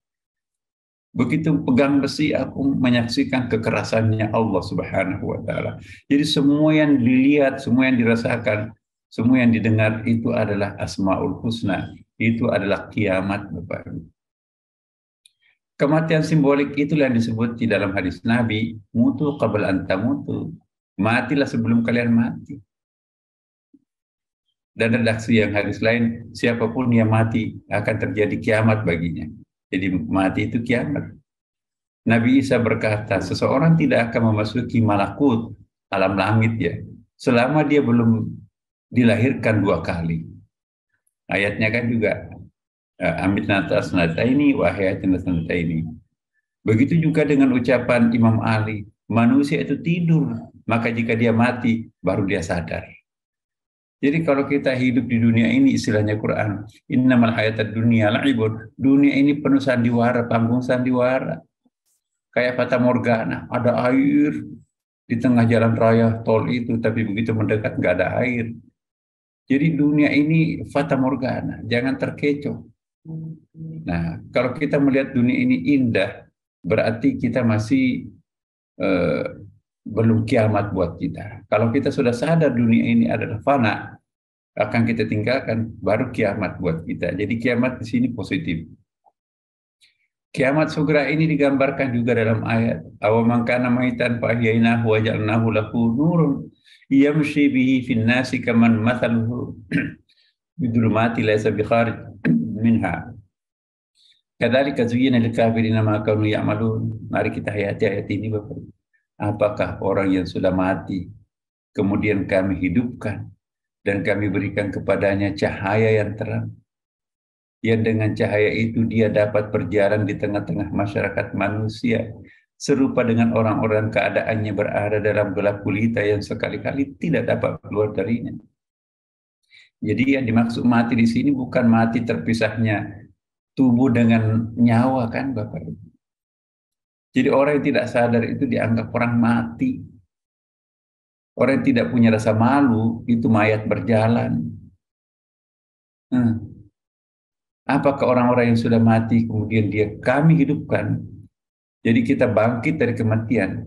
Begitu pegang besi, aku menyaksikan kekerasannya Allah Subhanahu wa Ta'ala. Jadi semua yang dilihat, semua yang dirasakan, semua yang didengar itu adalah Asmaul Husna. Itu adalah kiamat, Bapak. Kematian simbolik itulah yang disebut di dalam hadis Nabi, mutu qabla an tamutu. Matilah sebelum kalian mati. Dan redaksi yang hadis lain, siapapun yang mati akan terjadi kiamat baginya. Jadi mati itu kiamat. Nabi Isa berkata, seseorang tidak akan memasuki malakut, alam langit ya, selama dia belum dilahirkan 2 kali. Ayatnya kan juga, amitna tasnataini wa hayatin tasnataini. Begitu juga dengan ucapan Imam Ali, manusia itu tidur, maka jika dia mati, baru dia sadar. Jadi kalau kita hidup di dunia ini, istilahnya Quran, innamal hayatad dunya la'ibun. Dunia ini penuh sandiwara, panggung sandiwara. Kayak fata morgana, ada air di tengah jalan raya tol itu, tapi begitu mendekat nggak ada air. Jadi dunia ini fata morgana, jangan terkecoh. Nah, kalau kita melihat dunia ini indah, berarti kita masih belum kiamat buat kita. Kalau kita sudah sadar dunia ini adalah fana, akan kita tinggalkan, baru kiamat buat kita. Jadi kiamat di sini positif. Kiamat segera ini digambarkan juga dalam ayat, awaman kana maitan fa ahyainahu wa ja'alnahu lahu nurun yamshi bihi fin nasi kaman mathaluhu bidulumati laysa bikharij minha. Kadzalika zuyyina lil kafirina ma kanu ya'malun. Mari kita hayati ayat ini, Bapak. Apakah orang yang sudah mati kemudian kami hidupkan dan kami berikan kepadanya cahaya yang terang, yang dengan cahaya itu dia dapat berjalan di tengah-tengah masyarakat manusia, serupa dengan orang-orang keadaannya berada dalam gelap gulita yang sekali-kali tidak dapat keluar darinya. Jadi yang dimaksud mati di sini bukan mati terpisahnya tubuh dengan nyawa, kan Bapak. Jadi orang yang tidak sadar itu dianggap orang mati. Orang yang tidak punya rasa malu itu mayat berjalan. Apakah orang-orang yang sudah mati kemudian kami hidupkan? Jadi kita bangkit dari kematian.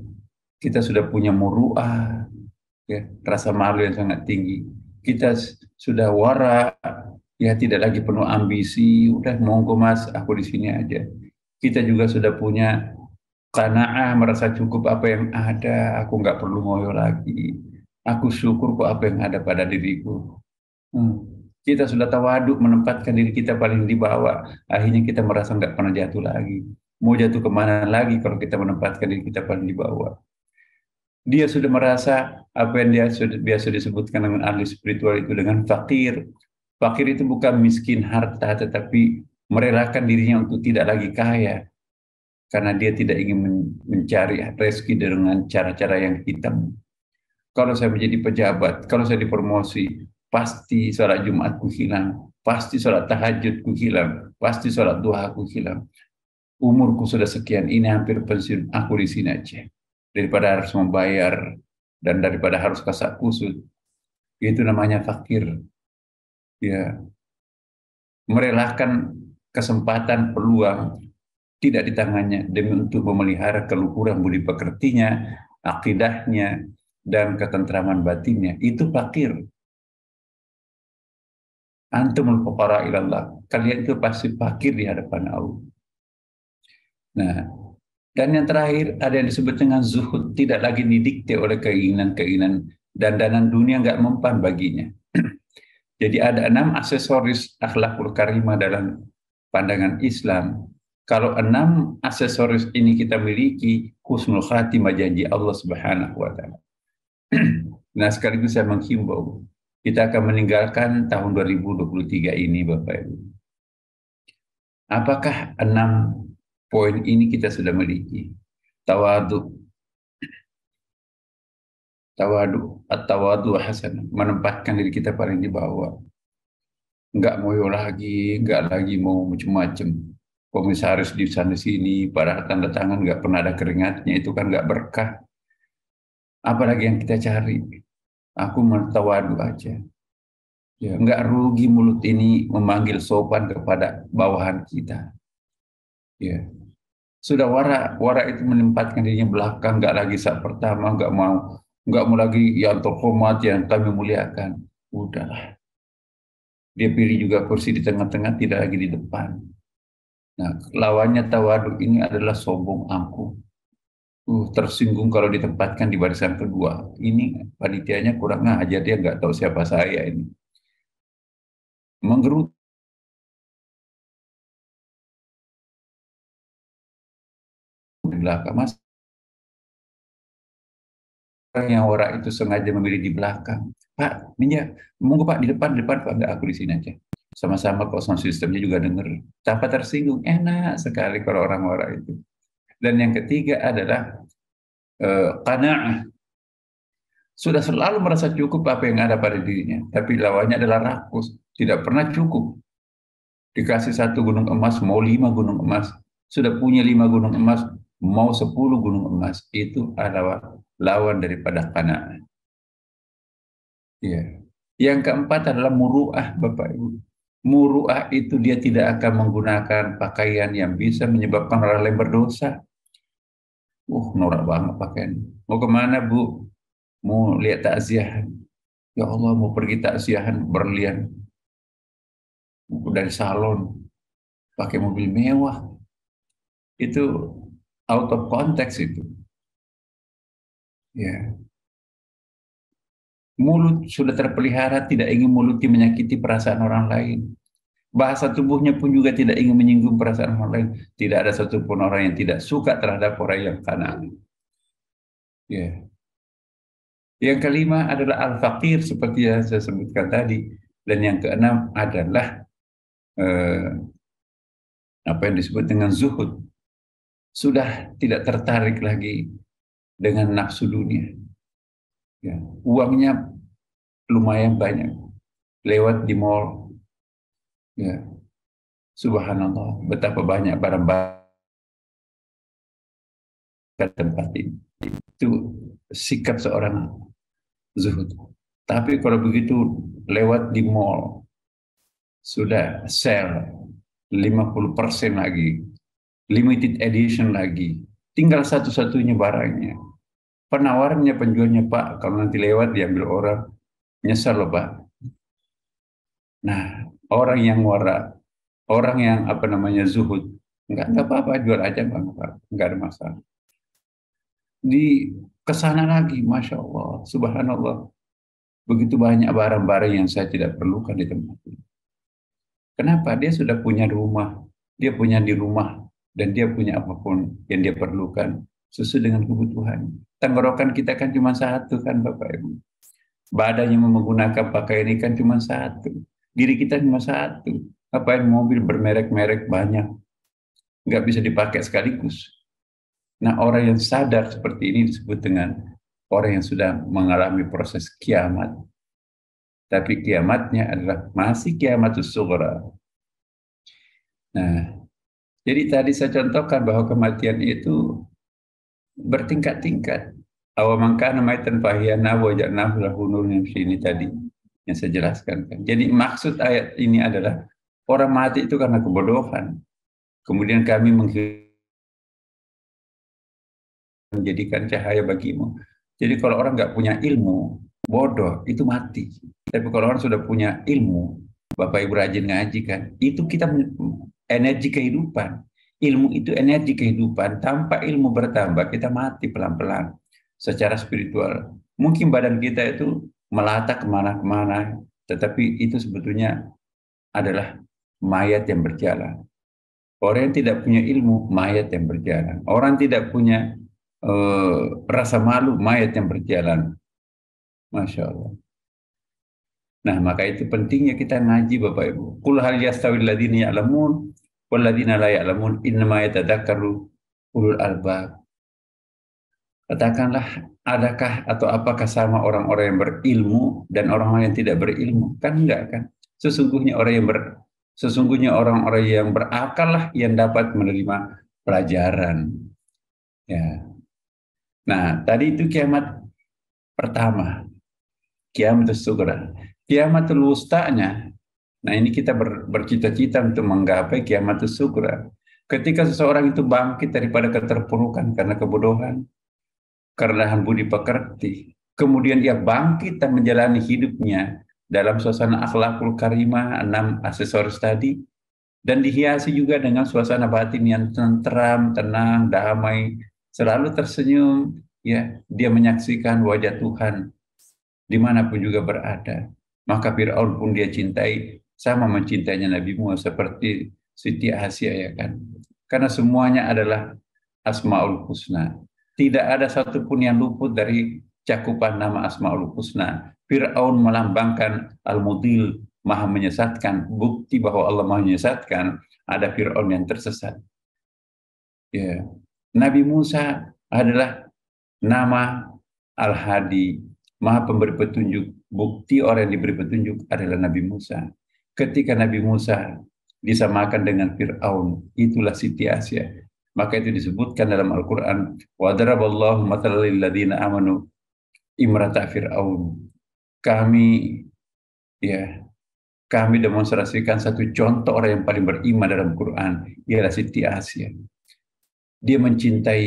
Kita sudah punya muru'ah, ya, rasa malu yang sangat tinggi. Kita sudah wara, ya, tidak lagi penuh ambisi. Udah monggo mas, aku di sini aja. Kita juga sudah punya qanaah, merasa cukup apa yang ada, aku nggak perlu ngoyo lagi. Aku syukur kok apa yang ada pada diriku. Kita sudah tawaduk, menempatkan diri kita paling di bawah. Akhirnya kita merasa nggak pernah jatuh lagi. Mau jatuh kemana lagi kalau kita menempatkan diri kita paling di bawah. Dia sudah merasa apa yang dia sudah biasa disebutkan dengan ahli spiritual itu dengan fakir. Fakir itu bukan miskin harta, tetapi merelakan dirinya untuk tidak lagi kaya. Karena dia tidak ingin mencari rezeki dengan cara-cara yang hitam. Kalau saya menjadi pejabat, kalau saya dipromosi, pasti sholat Jumatku hilang, pasti sholat tahajudku hilang, pasti sholat duhaku hilang. Umurku sudah sekian, ini hampir pensiun, aku di sini aja. Daripada harus membayar dan daripada harus kasak kusut. Itu namanya fakir. Ya, merelakan kesempatan, peluang tidak di tangannya demi untuk memelihara keluhuran budi pekertinya, akidahnya, dan ketentraman batinnya. Itu fakir. Antumul fuqara ilallah. Kalian itu pasti fakir di hadapan Allah. Nah, dan yang terakhir ada yang disebut dengan zuhud, tidak lagi didikte oleh keinginan-keinginan dan dandan dunia nggak mempan baginya. Jadi ada 6 aksesoris akhlakul karimah dalam pandangan Islam. Kalau 6 aksesoris ini kita miliki, husnul khatimah janji Allah Subhanahu wa Ta'ala. Nah, sekaligus saya menghimbau, kita akan meninggalkan tahun 2023 ini, Bapak Ibu. Apakah 6 poin ini kita sudah miliki? Tawadu, at-tawadu hasanah, menempatkan diri kita paling di bawah. Nggak moyo lagi, nggak lagi mau macam-macam. Komisaris di sana sini, pada tanda tangan nggak pernah ada keringatnya, itu kan nggak berkah. Apalagi yang kita cari? Aku mentawadu aja. Ya, nggak rugi mulut ini memanggil sopan kepada bawahan kita. Ya, sudah wara itu menempatkan dirinya belakang, nggak lagi saat pertama, nggak mau lagi yang terhormat yang kami muliakan. Udahlah. Dia pilih juga kursi di tengah-tengah, tidak lagi di depan. Nah, lawannya tawadu ini adalah sombong angkuh. Tersinggung kalau ditempatkan di barisan kedua. Ini panitianya kurang ajar, dia nggak tahu siapa saya ini. Menggerutu di belakang, mas. Orang yang ora itu sengaja memilih di belakang. Pak, monggo Pak di depan Pak, enggak, aku di sini aja. Sama-sama kok sound sistemnya juga denger. Tanpa tersinggung, enak sekali kalau orang ora itu. Dan yang ketiga adalah qanaah. Sudah selalu merasa cukup apa yang ada pada dirinya, tapi lawannya adalah rakus, tidak pernah cukup. Dikasih 1 gunung emas, mau 5 gunung emas. Sudah punya 5 gunung emas, mau 10 gunung emas. Itu adalah lawan daripada qanaah. Ya. Yang keempat adalah muru'ah, Bapak Ibu. Muru'ah itu dia tidak akan menggunakan pakaian yang bisa menyebabkan orang lain berdosa. Norak banget pakaian. Mau kemana, Bu? Mau lihat takziahan. Ya Allah, mau pergi takziahan berlian. Dari salon. Pakai mobil mewah. Itu out of context itu. Ya. Mulut sudah terpelihara, tidak ingin mulutnya menyakiti perasaan orang lain. Bahasa tubuhnya pun juga tidak ingin menyinggung perasaan orang lain. Tidak ada satupun orang yang tidak suka terhadap orang yang kanan. Ya. Yang kelima adalah al-faqir seperti yang saya sebutkan tadi. Dan yang keenam adalah apa yang disebut dengan zuhud. Sudah tidak tertarik lagi dengan nafsu dunia. Ya. Uangnya lumayan banyak. Lewat di mall. Ya. Subhanallah, betapa banyak barang-barang tempat ini. Itu sikap seorang zuhud. Tapi kalau begitu lewat di mall sudah sale 50% lagi, limited edition lagi, tinggal satu-satunya barangnya. Penawarnya, penjualnya, Pak, kalau nanti lewat diambil orang, nyesal loh Pak. Nah, orang yang wara, orang yang zuhud, enggak apa-apa, jual aja Bang, enggak ada masalah. Di kesana lagi, Masya Allah, Subhanallah, begitu banyak barang-barang yang saya tidak perlukan di tempat ini. Kenapa? Dia sudah punya rumah, dia punya di rumah, dan dia punya apapun yang dia perlukan sesuai dengan kebutuhan. Tenggorokan kita kan cuma satu kan Bapak Ibu. Badan yang menggunakan pakaian ini kan cuma satu. Diri kita cuma satu. Ngapain mobil bermerek-merek banyak? Nggak bisa dipakai sekaligus. Nah, orang yang sadar seperti ini disebut dengan orang yang sudah mengalami proses kiamat. Tapi kiamatnya adalah masih kiamatus sughra. Nah, jadi tadi saya contohkan bahwa kematian itu bertingkat-tingkat. Awamangkana maitan fahyana waja'nahu lahu nuran ini tadi yang saya jelaskan. Jadi maksud ayat ini adalah orang mati itu karena kebodohan. Kemudian kami menjadikan cahaya bagimu. Jadi kalau orang nggak punya ilmu, bodoh, itu mati. Tapi kalau orang sudah punya ilmu, Bapak Ibu rajin ngaji kan, itu kita energi kehidupan. Ilmu itu energi kehidupan. Tanpa ilmu bertambah, kita mati pelan-pelan. Secara spiritual. Mungkin badan kita itu melata kemana-kemana, tetapi itu sebetulnya adalah mayat yang berjalan. Orang yang tidak punya ilmu, mayat yang berjalan. Orang tidak punya rasa malu, mayat yang berjalan. Masya Allah. Nah, maka itu pentingnya kita ngaji Bapak Ibu. Qul hal yastawil ladzina ya'lamun walladzina la ya'lamun innama yatadzakkaru ulul albab. Katakanlah, adakah atau apakah sama orang-orang yang berilmu dan orang-orang yang tidak berilmu? Kan enggak kan? Sesungguhnya orang-orang yang berakal lah yang dapat menerima pelajaran. Ya. Nah, tadi itu kiamat pertama, kiamatul sughra. Kiamatul wusta'nya, nah ini kita bercita-cita untuk menggapai kiamatul sughra. Ketika seseorang itu bangkit daripada keterpurukan karena kebodohan, kerendahan budi pekerti, kemudian ia bangkit dan menjalani hidupnya dalam suasana akhlakul karimah, 6 aksesoris tadi, dan dihiasi juga dengan suasana batin yang tentram, tenang, damai, selalu tersenyum, ya, dia menyaksikan wajah Tuhan dimanapun juga berada. Maka Fir'aun pun dia cintai, sama mencintainya Nabi Musa seperti Siti Asia, ya kan? Karena semuanya adalah Asmaul Husna. Tidak ada satupun yang luput dari cakupan nama Asmaul Husna. Fir'aun melambangkan Al-Mudil, maha menyesatkan. Bukti bahwa Allah maha menyesatkan, ada Fir'aun yang tersesat. Ya. Nabi Musa adalah nama Al-Hadi, maha pemberi petunjuk. Bukti orang yang diberi petunjuk adalah Nabi Musa. Ketika Nabi Musa disamakan dengan Fir'aun, itulah Siti Asia. Maka itu disebutkan dalam Al-Quran, wa daraballahu mathalan lil ladzina amanu imrata Fir'aun. Kami demonstrasikan satu contoh orang yang paling beriman dalam Quran, ialah Siti Asia. Dia mencintai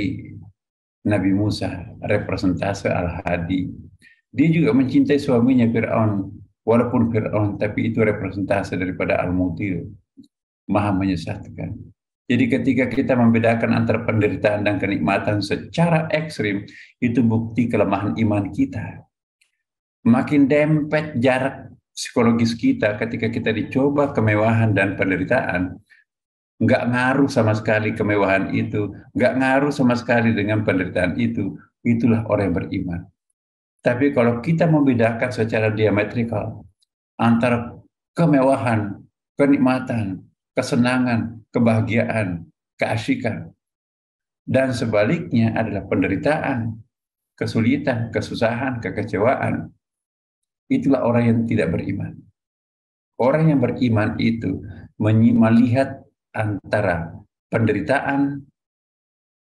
Nabi Musa, representase Al-Hadi. Dia juga mencintai suaminya Fir'aun, walaupun Fir'aun, tapi itu representase daripada Al-Mutil, maha menyesatkan. Jadi ketika kita membedakan antara penderitaan dan kenikmatan secara ekstrim, itu bukti kelemahan iman kita. Makin dempet jarak psikologis kita ketika kita dicoba kemewahan dan penderitaan, nggak ngaruh sama sekali kemewahan itu, nggak ngaruh sama sekali dengan penderitaan itu, itulah orang yang beriman. Tapi kalau kita membedakan secara diametrikal antara kemewahan, kenikmatan, kesenangan, kebahagiaan, keasyikan, dan sebaliknya adalah penderitaan, kesulitan, kesusahan, kekecewaan, itulah orang yang tidak beriman. Orang yang beriman itu melihat antara penderitaan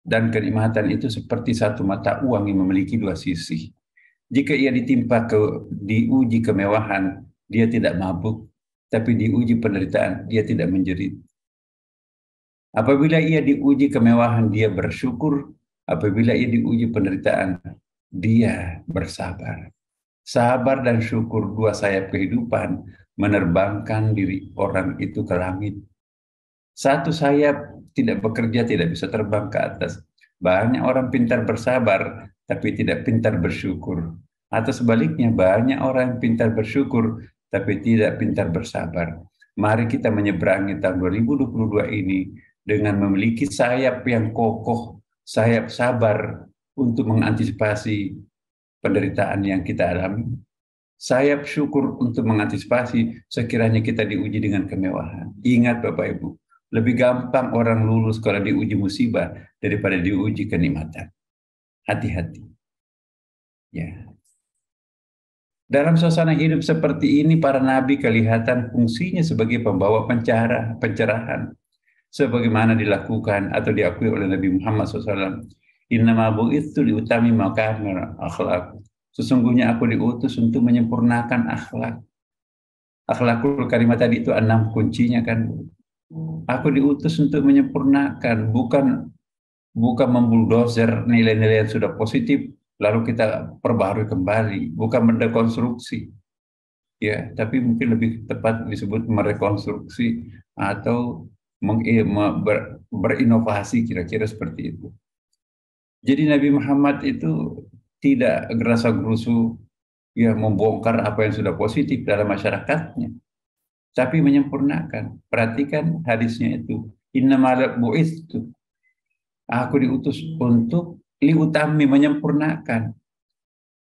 dan kenikmatan itu seperti satu mata uang yang memiliki dua sisi. Jika ia diuji kemewahan, dia tidak mabuk, tapi diuji penderitaan, dia tidak menjerit. Apabila ia diuji kemewahan, dia bersyukur. Apabila ia diuji penderitaan, dia bersabar. Sabar dan syukur, dua sayap kehidupan, menerbangkan diri orang itu ke langit. Satu sayap tidak bekerja, tidak bisa terbang ke atas. Banyak orang pintar bersabar, tapi tidak pintar bersyukur. Atau sebaliknya, banyak orang yang pintar bersyukur, tapi tidak pintar bersabar. Mari kita menyeberangi tahun 2022 ini dengan memiliki sayap yang kokoh, sayap sabar untuk mengantisipasi penderitaan yang kita alami. Sayap syukur untuk mengantisipasi sekiranya kita diuji dengan kemewahan. Ingat Bapak Ibu, lebih gampang orang lulus kalau diuji musibah daripada diuji kenikmatan. Hati-hati. Ya. Dalam suasana hidup seperti ini, para nabi kelihatan fungsinya sebagai pembawa pencerahan. Sebagaimana dilakukan atau diakui oleh Nabi Muhammad SAW. Innama bu'itsu liutami makarimil akhlak. Sesungguhnya aku diutus untuk menyempurnakan akhlak. Akhlakul karimah tadi itu 6 kuncinya kan. Aku diutus untuk menyempurnakan, bukan membuldozer nilai-nilai yang sudah positif lalu kita perbaharui kembali, bukan mendekonstruksi, ya, tapi mungkin lebih tepat disebut merekonstruksi atau berinovasi, kira-kira seperti itu. Jadi Nabi Muhammad itu tidak gerasa-gerusu, ya, membongkar apa yang sudah positif dalam masyarakatnya, tapi menyempurnakan. Perhatikan hadisnya itu, innamal bu'itsu, aku diutus untuk liutami, menyempurnakan.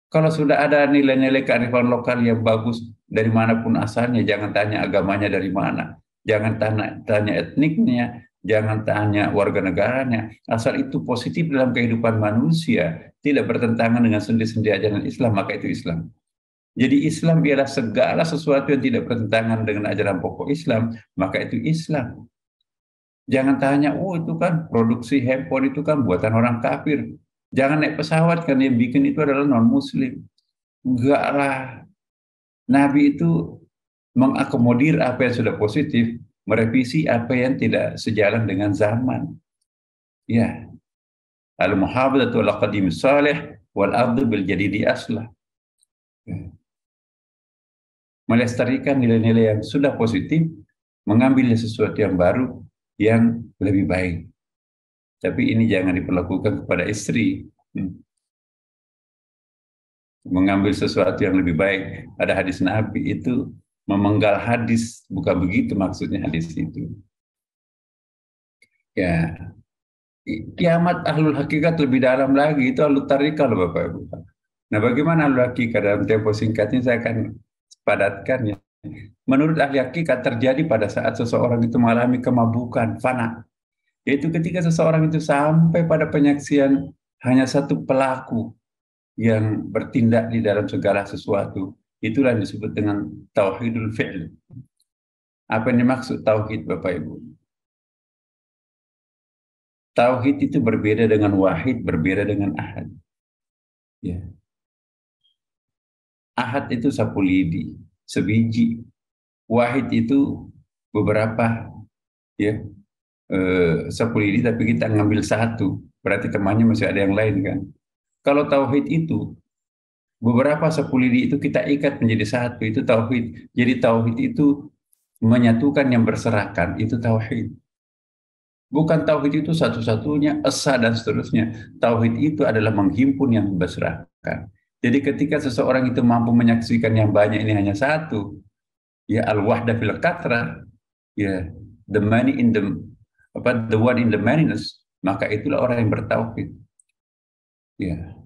Kalau sudah ada nilai-nilai kearifan lokal yang bagus, dari manapun asalnya, jangan tanya agamanya dari mana. jangan tanya etniknya, jangan tanya warga negaranya, asal itu positif dalam kehidupan manusia, tidak bertentangan dengan sendi-sendi ajaran Islam, maka itu Islam. Jadi Islam ialah segala sesuatu yang tidak bertentangan dengan ajaran pokok Islam, maka itu Islam. Jangan tanya, oh itu kan produksi handphone itu kan buatan orang kafir. Jangan naik pesawat kan yang bikin itu adalah non-muslim. Enggak lah. Nabi itu mengakomodir apa yang sudah positif, merevisi apa yang tidak sejalan dengan zaman. Ya. Al-muhafadzatu ala qadim salih wal ardu bil jadidi aslah. Ya. Melestarikan nilai-nilai yang sudah positif, mengambil sesuatu yang baru, yang lebih baik. Tapi ini jangan diperlakukan kepada istri. Mengambil sesuatu yang lebih baik. Ada hadis Nabi itu memenggal hadis, bukan begitu maksudnya hadis itu. Ya, kiamat ahlul hakikat lebih dalam lagi, itu ahlul tarikah loh Bapak Ibu. Nah bagaimana ahlul hakikat? Dalam tempo singkatnya saya akan padatkan ya. Menurut ahli hakikat terjadi pada saat seseorang itu mengalami kemabukan, fana. Yaitu ketika seseorang itu sampai pada penyaksian hanya satu pelaku yang bertindak di dalam segala sesuatu. Itulah yang disebut dengan tauhidul fi'l. Apa yang dimaksud tauhid Bapak Ibu? Tauhid itu berbeda dengan wahid, berbeda dengan ahad. Ya. Ahad itu sapu lidi, sebiji. Wahid itu beberapa, ya, sapu lidi, tapi kita ngambil satu, berarti temannya masih ada yang lain kan. Kalau tauhid itu beberapa sapu lidi itu kita ikat menjadi satu, itu tauhid. Jadi tauhid itu menyatukan yang berserakan, itu tauhid. Bukan tauhid itu satu-satunya, esa dan seterusnya. Tauhid itu adalah menghimpun yang berserakan. Jadi ketika seseorang itu mampu menyaksikan yang banyak ini hanya satu, ya al-wahda fil kathrah, ya the one in the manyness, maka itulah orang yang bertauhid. Ya.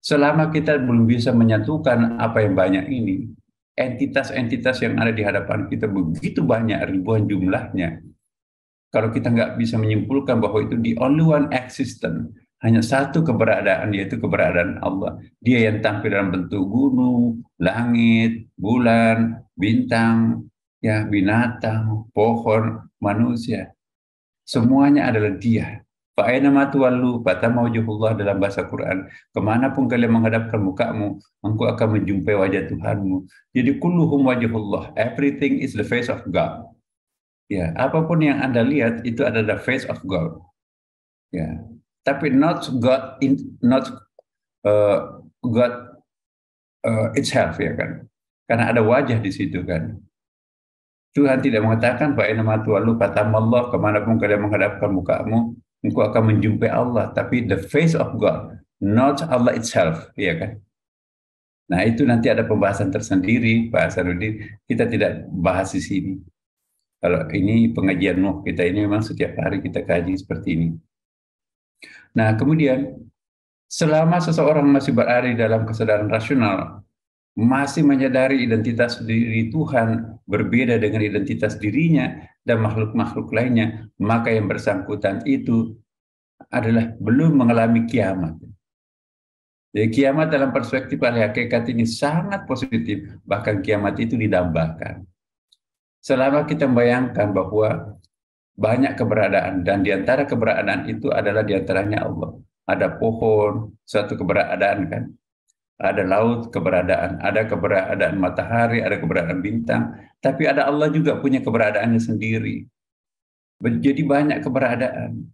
Selama kita belum bisa menyatukan apa yang banyak ini, entitas-entitas yang ada di hadapan kita begitu banyak, ribuan jumlahnya. Kalau kita nggak bisa menyimpulkan bahwa itu the only one existent, hanya satu keberadaan, yaitu keberadaan Allah. Dia yang tampil dalam bentuk gunung, langit, bulan, bintang, ya binatang, pohon, manusia. Semuanya adalah Dia. Fa'ainama tuwallu fathamma wajhullah dalam bahasa Quran. Kemanapun kalian menghadapkan mukamu, engkau akan menjumpai wajah Tuhanmu. Jadi kulluhum wajhullah. Everything is the face of God. Ya, apapun yang Anda lihat itu adalah face of God. Ya, tapi not God itself ya kan. Karena ada wajah di situ kan. Tuhan tidak mengatakan fa'inama tuwallu fathammallah, kemanapun kalian menghadapkan mukamu, engkau akan menjumpai Allah, tapi the face of God, not Allah itself, ya kan. Nah, itu nanti ada pembahasan tersendiri, Pak Hasanuddin. Kita tidak bahas di sini. Kalau ini pengajian Nuh kita ini memang setiap hari kita kaji seperti ini. Nah, kemudian selama seseorang masih berada dalam kesadaran rasional, masih menyadari identitas diri Tuhan berbeda dengan identitas dirinya dan makhluk-makhluk lainnya, maka yang bersangkutan itu adalah belum mengalami kiamat. Jadi kiamat dalam perspektif ahli hakikat ini sangat positif, bahkan kiamat itu didambakan. Selama kita membayangkan bahwa banyak keberadaan, dan diantara keberadaan itu adalah diantaranya Allah. Ada pohon, suatu keberadaan kan. Ada laut, keberadaan. Ada keberadaan matahari, ada keberadaan bintang. Tapi ada Allah juga punya keberadaannya sendiri. Jadi banyak keberadaan.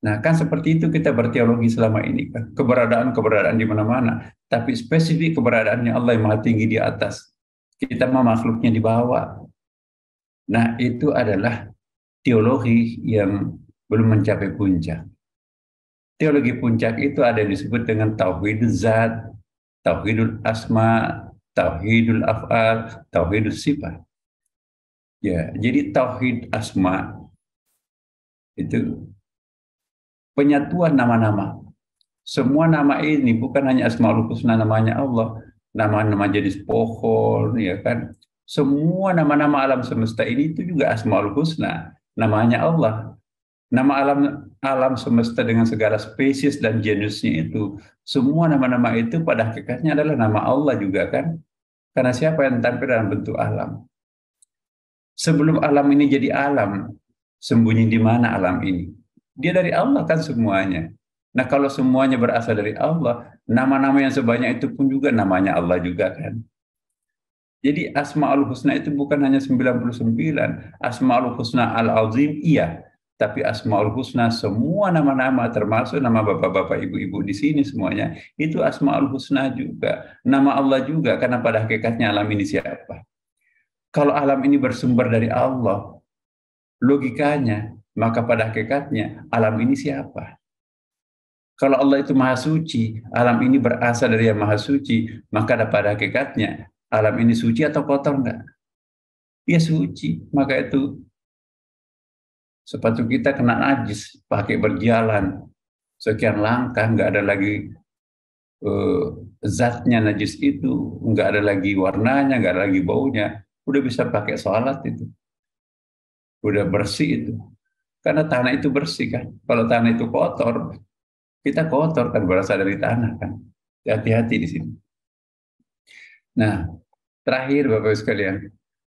Nah kan seperti itu kita berteologi selama ini kan. Keberadaan-keberadaan di mana-mana. Tapi spesifik keberadaannya Allah yang maha tinggi di atas. Kita mah makhluknya di bawah. Nah, itu adalah teologi yang belum mencapai puncak. Teologi puncak itu ada yang disebut dengan tauhidul zat, tauhidul asma, tauhidul af'al, tauhidul sifat. Ya, jadi tauhid asma itu penyatuan nama-nama. Semua nama ini bukan hanya asmaul husna namanya Allah, nama-nama jenis pohon, ya kan, Semua nama-nama alam semesta ini itu juga Asmaul Husna, namanya Allah. Nama alam semesta dengan segala spesies dan genusnya itu, semua nama-nama itu pada hakikatnya adalah nama Allah juga kan? Karena siapa yang tampil dalam bentuk alam? Sebelum alam ini jadi alam, sembunyi di mana alam ini? Dia dari Allah kan semuanya. Nah kalau semuanya berasal dari Allah, nama-nama yang sebanyak itu pun juga namanya Allah juga kan? Jadi Asmaul Husna itu bukan hanya 99, Asmaul Husna Al-Azim iya, tapi Asmaul Husna semua nama-nama termasuk nama bapak-bapak ibu-ibu di sini semuanya itu Asmaul Husna juga, nama Allah juga, karena pada hakikatnya alam ini siapa? Kalau alam ini bersumber dari Allah, logikanya, maka pada hakikatnya alam ini siapa? Kalau Allah itu maha suci, alam ini berasal dari yang maha suci, maka pada hakikatnya alam ini suci atau kotor enggak? Ya suci, maka itu sepatu kita kena najis, pakai berjalan sekian langkah, enggak ada lagi zatnya najis itu, enggak ada lagi warnanya, enggak ada lagi baunya, udah bisa pakai sholat itu, udah bersih itu, karena tanah itu bersih kan. Kalau tanah itu kotor, kita kotor kan, berasal dari tanah kan. Hati-hati di sini. Nah, terakhir Bapak Ibu sekalian,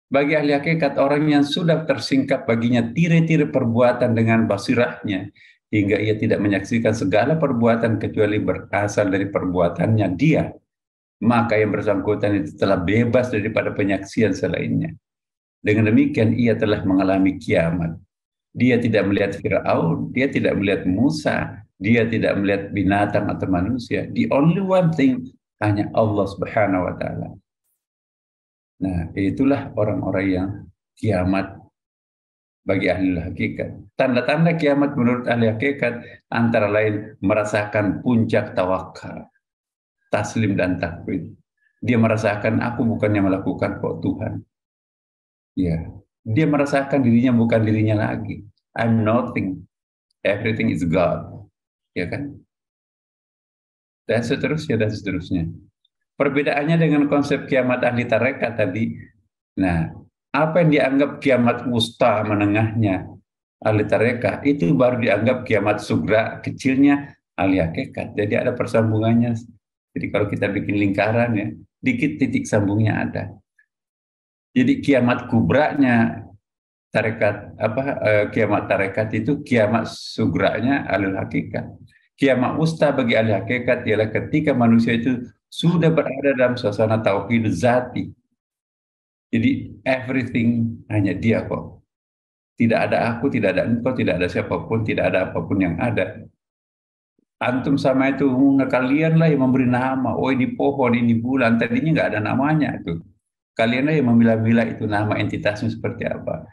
bagi ahli hakikat, orang yang sudah tersingkap baginya tire-tire perbuatan dengan basirahnya, hingga ia tidak menyaksikan segala perbuatan kecuali berasal dari perbuatannya dia, maka yang bersangkutan itu telah bebas daripada penyaksian selainnya. Dengan demikian ia telah mengalami kiamat. Dia tidak melihat Fir'aun, dia tidak melihat Musa, dia tidak melihat binatang atau manusia. The only one thing, hanya Allah Subhanahu wa Ta'ala. Nah, itulah orang-orang yang kiamat bagi ahli hakikat. Tanda-tanda kiamat menurut ahli hakikat antara lain merasakan puncak tawakal, taslim dan takwid. Dia merasakan aku bukan yang melakukan kok Tuhan. Ya, dia merasakan dirinya bukan dirinya lagi. I'm nothing, everything is God. Ya kan? Dan seterusnya dan seterusnya. Perbedaannya dengan konsep kiamat ahli tarekat tadi. Nah, apa yang dianggap kiamat wusta menengahnya ahli tarekat itu baru dianggap kiamat sugra kecilnya ahli hakikat. Jadi ada persambungannya. Jadi kalau kita bikin lingkaran ya, dikit titik sambungnya ada. Jadi kiamat kubranya tarekat kiamat tarekat itu kiamat sugranya ahli hakikat. Kiamat wusta bagi ahli hakikat ialah ketika manusia itu sudah berada dalam suasana tauhid zati. Jadi everything hanya dia kok. Tidak ada aku, tidak ada engkau, tidak ada siapapun, tidak ada apapun yang ada. Antum sama itu, kalian lah yang memberi nama. Oh ini pohon, ini bulan. Tadinya nggak ada namanya tuh. Kalian lah yang memilah-milah itu nama entitasnya seperti apa.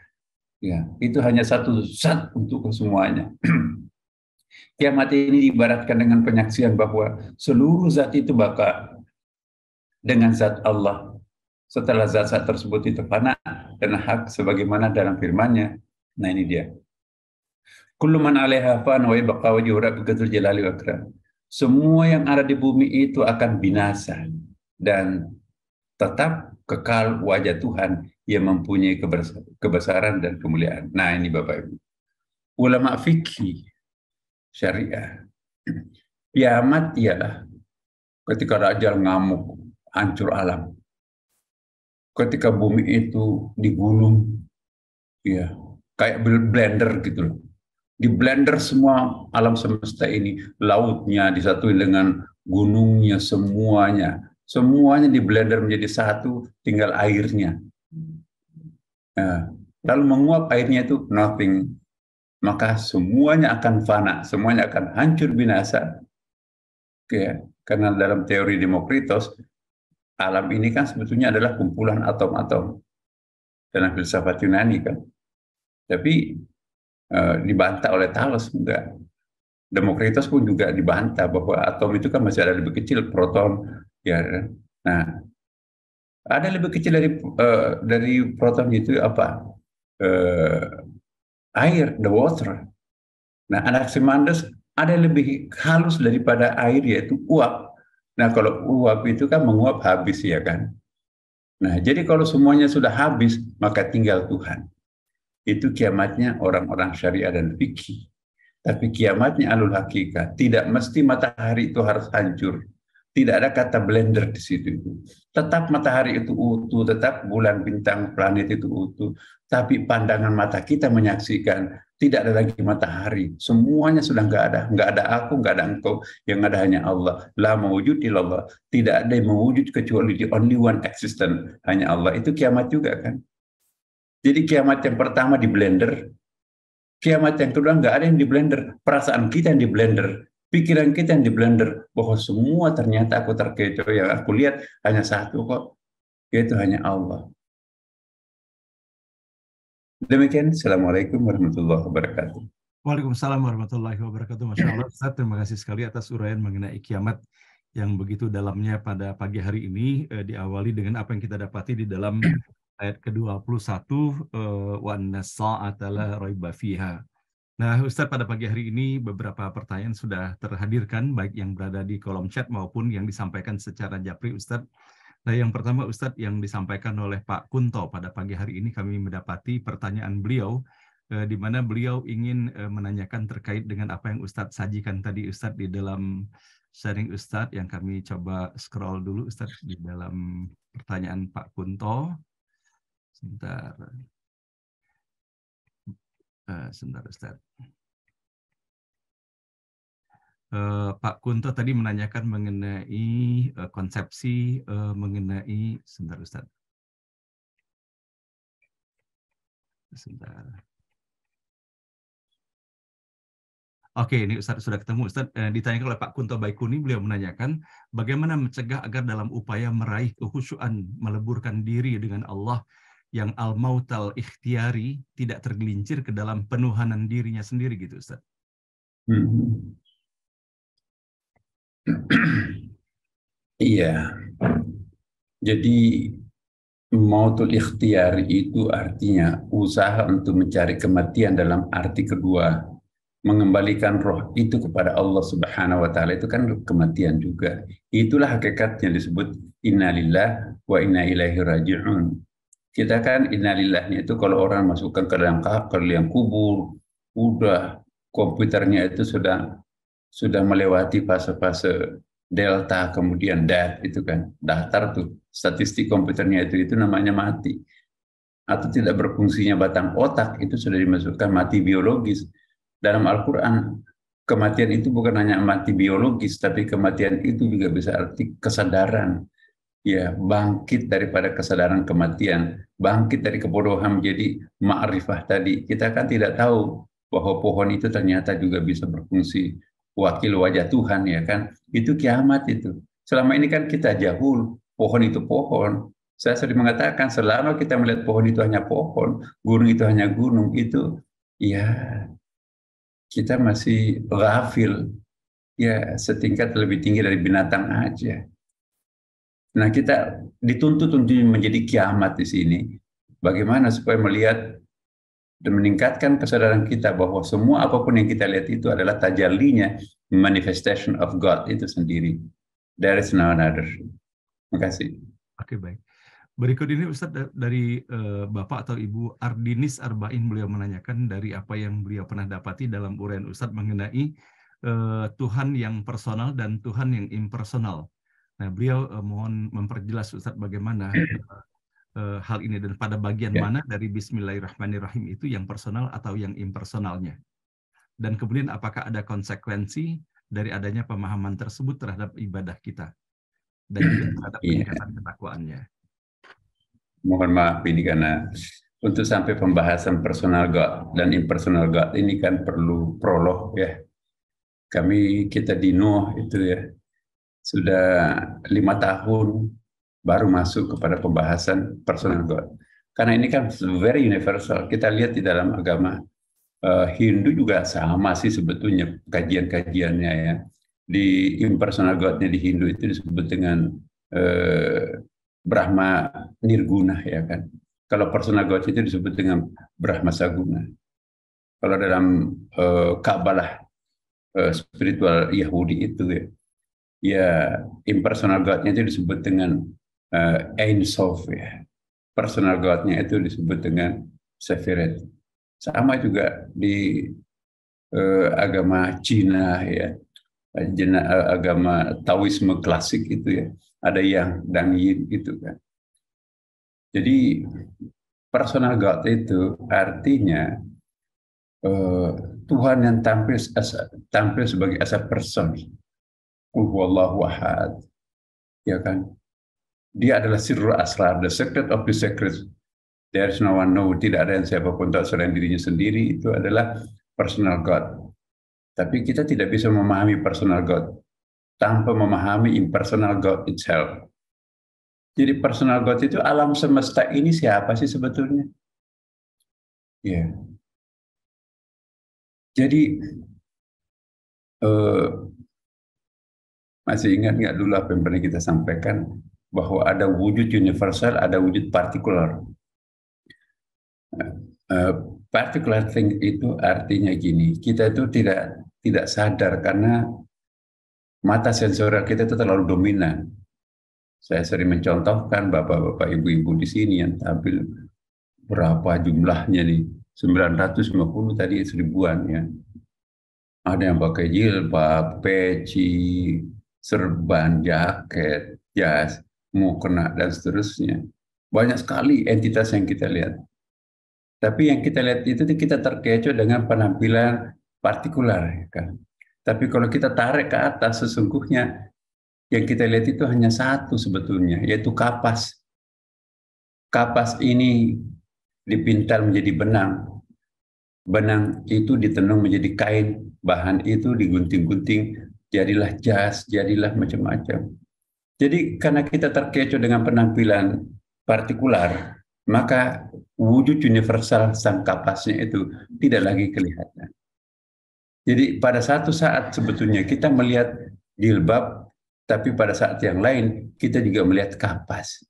Ya, itu hanya satu zat untuk semuanya. Kiamat ini diibaratkan dengan penyaksian bahwa seluruh zat itu bakal dengan zat Allah. Setelah zat-zat tersebut itu fana dan hak sebagaimana dalam firman-Nya. Nah ini dia. Kullu man 'alaiha fan wa yabqa wajhu rabbika dzul jalali wal ikram. Semua yang ada di bumi itu akan binasa dan tetap kekal wajah Tuhan yang mempunyai kebesaran dan kemuliaan. Nah ini Bapak Ibu. Ulama fikih syariah. Kiamat ialah ketika Dajjal ngamuk, hancur alam. Ketika bumi itu digulung, ya kayak blender gitu loh. Di blender semua alam semesta ini, lautnya disatuin dengan gunungnya, semuanya di blender menjadi satu, tinggal airnya. Nah, lalu menguap airnya itu nothing, maka semuanya akan fana, semuanya akan hancur binasa. Oke, karena dalam teori Demokritos, alam ini kan sebetulnya adalah kumpulan atom-atom dalam filsafat Yunani kan. Tapi dibantah oleh Thales enggak. Demokritos pun juga dibantah bahwa atom itu kan masih ada lebih kecil, proton ya. Nah, ada lebih kecil dari proton itu apa? Air, the water. Nah, Anaximander ada lebih halus daripada air, yaitu uap. Nah, kalau uap itu kan menguap habis ya kan. Nah, jadi kalau semuanya sudah habis, maka tinggal Tuhan. Itu kiamatnya orang-orang syariah dan fikih. Tapi kiamatnya alul hakikat, tidak mesti matahari itu harus hancur. Tidak ada kata blender di situ. Tetap matahari itu utuh, tetap bulan, bintang, planet itu utuh. Tapi pandangan mata kita menyaksikan tidak ada lagi matahari. Semuanya sudah nggak ada aku, nggak ada engkau. Yang ada hanya Allah. La mawujud illallah. Tidak ada yang mewujud kecuali the only one existent, hanya Allah. Itu kiamat juga kan. Jadi kiamat yang pertama di blender, kiamat yang kedua nggak ada yang di blender. Perasaan kita yang di blender. Pikiran kita yang di blender, bahwa semua ternyata aku terkecoh, yang aku lihat hanya satu kok, yaitu hanya Allah. Demikian, Assalamualaikum warahmatullahi wabarakatuh. Waalaikumsalam warahmatullahi wabarakatuh. Masya Allah, Ustaz, terima kasih sekali atas uraian mengenai kiamat yang begitu dalamnya pada pagi hari ini, diawali dengan apa yang kita dapati di dalam ayat ke-21, wa an-sa'ata la raiba fiha. Nah, Ustadz, pada pagi hari ini beberapa pertanyaan sudah terhadirkan, baik yang berada di kolom chat maupun yang disampaikan secara japri, Ustadz. Nah, yang pertama, Ustadz, yang disampaikan oleh Pak Kunto pada pagi hari ini, kami mendapati pertanyaan beliau, di mana beliau ingin menanyakan terkait dengan apa yang Ustadz sajikan tadi, Ustadz, di dalam sharing Ustadz, yang kami coba scroll dulu, Ustadz, di dalam pertanyaan Pak Kunto. Sebentar. Sebentar, Ustaz. Pak Kunto tadi menanyakan mengenai konsepsi mengenai, sebentar, Ustaz. Sebentar. Oke, ini Ustaz sudah ketemu. Ustaz, ditanyakan oleh Pak Kunto Baikuni, beliau menanyakan bagaimana mencegah agar dalam upaya meraih kekhusyuan, meleburkan diri dengan Allah yang al-mautal ikhtiari, tidak tergelincir ke dalam penuhanan dirinya sendiri gitu, Ustaz. Iya. Jadi mautul ikhtiari itu artinya usaha untuk mencari kematian dalam arti kedua. Mengembalikan roh itu kepada Allah Subhanahu wa Ta'ala, itu kan kematian juga. Itulah hakikatnya disebut innalillah wa inna ilaihi raji'un. Kita kan innalillahnya itu kalau orang masukkan ke dalam liang kubur, udah komputernya itu sudah melewati fase-fase delta, kemudian death, itu kan datar tuh statistik komputernya itu namanya mati. Atau tidak berfungsinya batang otak, itu sudah dimasukkan mati biologis. Dalam Al-Quran, kematian itu bukan hanya mati biologis, tapi kematian itu juga bisa arti kesadaran. Ya, bangkit daripada kesadaran kematian, bangkit dari kebodohan menjadi ma'rifah tadi. Kita kan tidak tahu bahwa pohon itu ternyata juga bisa berfungsi wakil wajah Tuhan, ya kan? Itu kiamat itu. Selama ini kan kita jahul, pohon itu pohon. Saya sering mengatakan selama kita melihat pohon itu hanya pohon, gunung itu hanya gunung, itu ya kita masih ghafil, ya setingkat lebih tinggi dari binatang aja. Nah, kita dituntut untuk menjadi kiamat di sini. Bagaimana supaya melihat dan meningkatkan kesadaran kita bahwa semua apapun yang kita lihat itu adalah tajallinya, manifestation of God itu sendiri. There is no other. Terima kasih. Oke, baik. Berikut ini Ustadz dari Bapak atau Ibu Ardinis Arba'in, beliau menanyakan dari apa yang beliau pernah dapati dalam uraian Ustadz mengenai Tuhan yang personal dan Tuhan yang impersonal. Nah, beliau mohon memperjelas Ustadz bagaimana hal ini dan pada bagian mana dari Bismillahirrahmanirrahim itu yang personal atau yang impersonalnya. Dan kemudian apakah ada konsekuensi dari adanya pemahaman tersebut terhadap ibadah kita dan juga terhadap peningkatan ketakwaannya. Mohon maaf ini karena untuk sampai pembahasan personal God dan impersonal God ini kan perlu prolog ya. Kita di Nuh itu ya sudah 5 tahun baru masuk kepada pembahasan personal God. Karena ini kan very universal. Kita lihat di dalam agama Hindu juga sama sih sebetulnya kajian-kajiannya ya. Di impersonal God-nya di Hindu itu disebut dengan Brahma Nirguna, ya kan. Kalau personal God itu disebut dengan Brahma Saguna. Kalau dalam Kabbalah spiritual Yahudi itu ya impersonal God-nya itu disebut dengan Ein Sof ya. Personal God-nya itu disebut dengan Sefiret. Sama juga di agama Cina ya, agama Taoisme klasik itu ya, ada yang dan yin gitu kan. Jadi personal God itu artinya Tuhan yang tampil sebagai as a person. Wallahu ahad, ya kan? Dia adalah sirrul asrar, the secret of the secret. There is no one know, tidak ada yang siapapun tahu selain dirinya sendiri. Itu adalah personal God. Tapi kita tidak bisa memahami personal God tanpa memahami impersonal God itself. Jadi personal God itu alam semesta ini siapa sih sebetulnya? Ya. Yeah. Jadi masih ingat nggak dulu apa yang pernah kita sampaikan bahwa ada wujud universal, ada wujud partikular. Particular thing itu artinya gini, kita itu tidak sadar karena mata sensorial kita itu terlalu dominan. Saya sering mencontohkan bapak-bapak, ibu-ibu di sini yang tampil berapa jumlahnya nih, 950 tadi 1000-an ya. Ada yang pakai jilbab, peci, serban, jaket, jas, mukena dan seterusnya. Banyak sekali entitas yang kita lihat. Tapi yang kita lihat itu kita terkecoh dengan penampilan partikular, ya kan? Tapi kalau kita tarik ke atas, sesungguhnya yang kita lihat itu hanya satu sebetulnya, yaitu kapas. Kapas ini dipintal menjadi benang. Benang itu ditenun menjadi kain, bahan itu digunting-gunting, jadilah jas, jadilah macam-macam. Jadi karena kita terkecoh dengan penampilan partikular, maka wujud universal sang kapasnya itu tidak lagi kelihatan. Jadi pada satu saat sebetulnya kita melihat jilbab, tapi pada saat yang lain kita juga melihat kapas.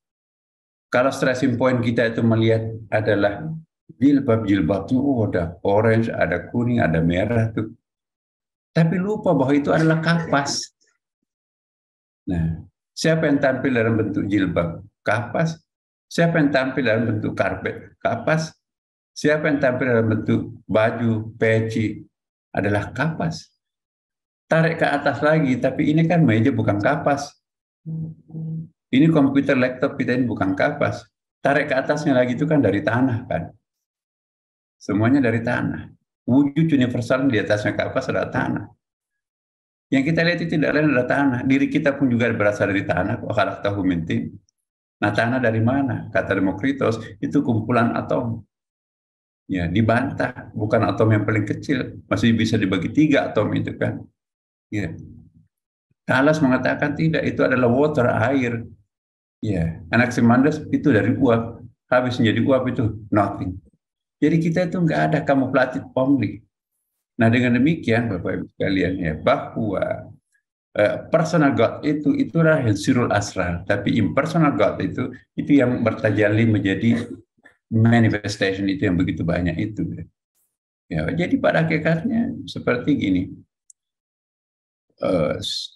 Kalau stressing point kita itu melihat adalah jilbab itu ada orange, ada kuning, ada merah tuh. Tapi lupa bahwa itu adalah kapas. Nah, siapa yang tampil dalam bentuk jilbab? Kapas. Siapa yang tampil dalam bentuk karpet? Kapas. Siapa yang tampil dalam bentuk baju, peci? Adalah kapas. Tarik ke atas lagi, tapi ini kan meja bukan kapas. Ini komputer laptop kita ini bukan kapas. Tarik ke atasnya lagi itu kan dari tanah kan. Semuanya dari tanah. Wujud universal di atasnya kapas adalah tanah. Yang kita lihat itu tidak lain adalah tanah. Diri kita pun juga berasal dari tanah. Khalaqtahu min tin. Nah, tanah dari mana? Kata Demokritos, itu kumpulan atom. Ya, dibantah. Bukan atom yang paling kecil. Masih bisa dibagi 3 atom itu kan. Ya. Thales mengatakan tidak, itu adalah water, air. Ya, Anaximander itu dari uap. Habis menjadi uap itu nothing. Jadi kita itu nggak ada kamuflatif only. Nah, dengan demikian Bapak Ibu sekalian ya, bahwa personal God itu adalah sirul asrar, tapi impersonal God itu yang bertajalli menjadi manifestation itu yang begitu banyak itu. Ya, jadi pada hakikatnya seperti gini.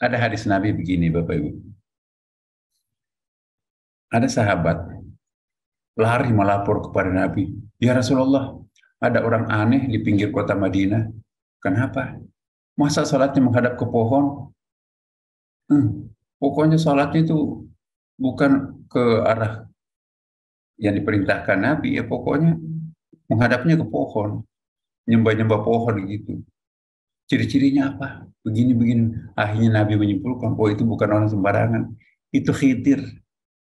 Ada hadis Nabi begini Bapak Ibu. Ada sahabat lari melapor kepada Nabi, ya Rasulullah, ada orang aneh di pinggir kota Madinah. Kenapa? Masa salatnya menghadap ke pohon? Pokoknya salatnya itu bukan ke arah yang diperintahkan Nabi, ya pokoknya menghadapnya ke pohon, nyembah-nyembah pohon gitu. Ciri-cirinya apa? Begini-begini. Akhirnya Nabi menyimpulkan, oh itu bukan orang sembarangan. Itu Khidir.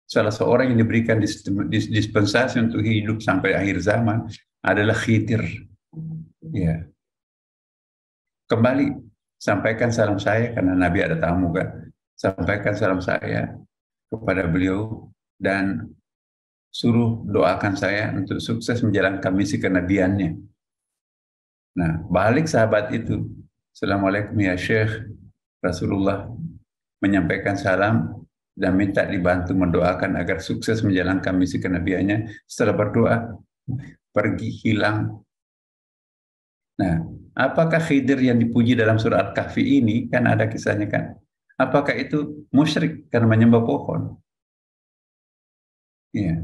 Salah seorang yang diberikan dispensasi untuk hidup sampai akhir zaman adalah Khidir. Ya. Kembali, sampaikan salam saya, karena Nabi ada tamu kan. Sampaikan salam saya kepada beliau dan suruh doakan saya untuk sukses menjalankan misi kenabiannya. Nah, balik sahabat itu. Assalamualaikum ya Syekh. Rasulullah menyampaikan salam dan minta dibantu mendoakan agar sukses menjalankan misi kenabiannya. Setelah berdoa, pergi hilang. Nah, apakah Khidir yang dipuji dalam surah Al-Kahfi ini, kan ada kisahnya kan? Apakah itu musyrik karena menyembah pohon? Ya.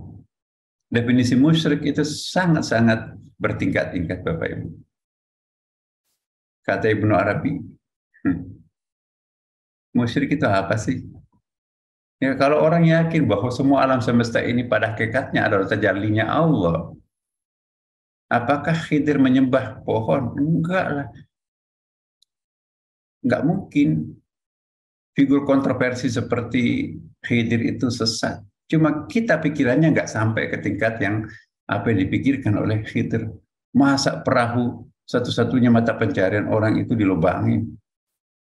Definisi musyrik itu sangat-sangat bertingkat-tingkat, Bapak Ibu. Kata Ibnu Arabi, musyrik itu apa sih? Ya, kalau orang yakin bahwa semua alam semesta ini pada hakikatnya adalah tajallinya Allah, apakah Khidir menyembah pohon? Enggak lah. Enggak mungkin. Figur kontroversi seperti Khidir itu sesat. Cuma kita pikirannya nggak sampai ke tingkat yang apa yang dipikirkan oleh Khidir. Masa perahu satu-satunya mata pencarian orang itu dilubangin?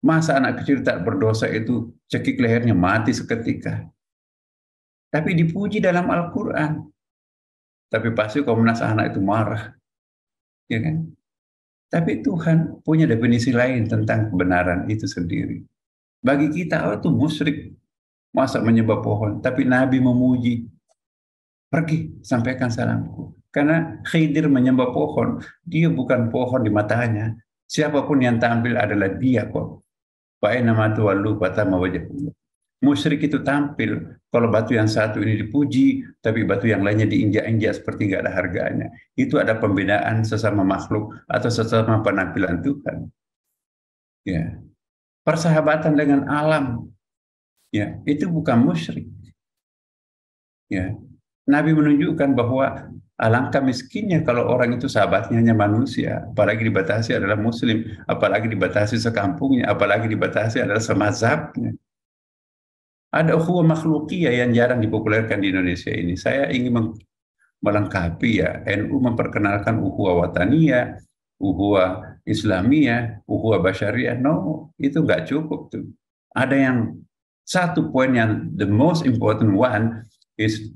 Masa anak kecil tak berdosa itu cekik lehernya mati seketika? Tapi dipuji dalam Al-Quran. Tapi pasti Komnas Anak itu marah. Ya kan? Tapi Tuhan punya definisi lain tentang kebenaran itu sendiri. Bagi kita, oh itu musyrik. Masa menyembah pohon. Tapi Nabi memuji. Pergi, sampaikan salamku. Karena Khidir menyembah pohon. Dia bukan pohon di matanya. Siapapun yang tampil adalah dia kok. Fa'ainama tuwallu fathamma wajhullah. Musyrik itu tampil. Kalau batu yang satu ini dipuji, tapi batu yang lainnya diinjak-injak seperti nggak ada harganya. Itu ada pembedaan sesama makhluk atau sesama penampilan Tuhan. Ya. Persahabatan dengan alam, ya, itu bukan musyrik. Ya. Nabi menunjukkan bahwa alangkah miskinnya kalau orang itu sahabatnya hanya manusia, apalagi dibatasi adalah muslim, apalagi dibatasi sekampungnya, apalagi dibatasi adalah semazhabnya. Ada ukhuwah makhlukiyah yang jarang dipopulerkan di Indonesia ini. Saya ingin melengkapi ya, NU memperkenalkan ukhuwah wataniyah, ukhuwah islamiyah, ukhuwah basyariah. No, itu nggak cukup tuh. Ada yang satu poin yang the most important one is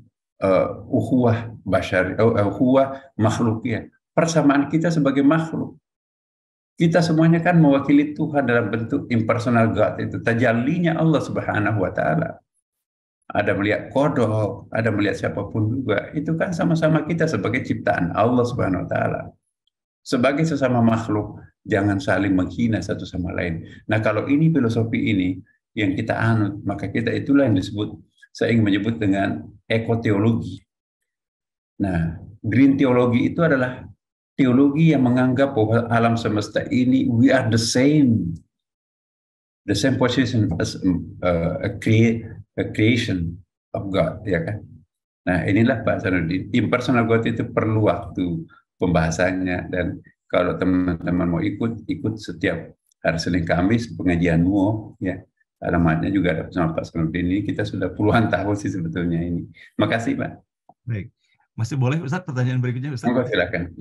ukhuwah basyariah, ukhuwah makhlukiyah. Persamaan kita sebagai makhluk. Kita semuanya kan mewakili Tuhan dalam bentuk impersonal God, itu tajallinya Allah Subhanahu wa taala. Ada melihat kodok, ada melihat siapapun juga. Itu kan sama-sama kita sebagai ciptaan Allah Subhanahu wa taala. Sebagai sesama makhluk, jangan saling menghina satu sama lain. Nah, kalau ini filosofi ini yang kita anut, maka kita itulah yang disebut, saya ingin menyebut dengan ekoteologi. Nah, green teologi itu adalah teologi yang menganggap bahwa alam semesta ini we are the same position as a creation of God, ya kan? Nah, inilah Pak Sanudin. Impersonal God itu perlu waktu pembahasannya, dan kalau teman-teman mau ikut setiap hari Senin Kamis pengajian MUO, ya. Alamatnya juga ada bersama Pak Sanudin. Ini kita sudah puluhan tahun sih sebetulnya ini. Makasih, Pak. Baik. Masih boleh Ustadz pertanyaan berikutnya Ustadz? Silakan.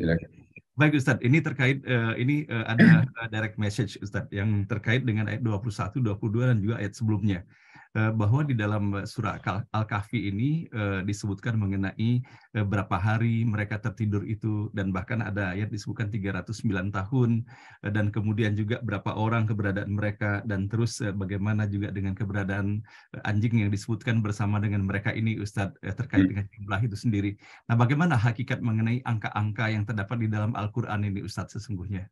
Baik Ustadz, ini terkait ada direct message Ustadz yang terkait dengan ayat 21, 22 dan juga ayat sebelumnya. Bahwa di dalam surah Al-Kahfi ini disebutkan mengenai berapa hari mereka tertidur itu, dan bahkan ada ayat disebutkan 309 tahun, dan kemudian juga berapa orang keberadaan mereka, dan terus bagaimana juga dengan keberadaan anjing yang disebutkan bersama dengan mereka ini Ustadz, terkait dengan jumlah itu sendiri. Nah, bagaimana hakikat mengenai angka-angka yang terdapat di dalam Al-Quran ini Ustadz sesungguhnya?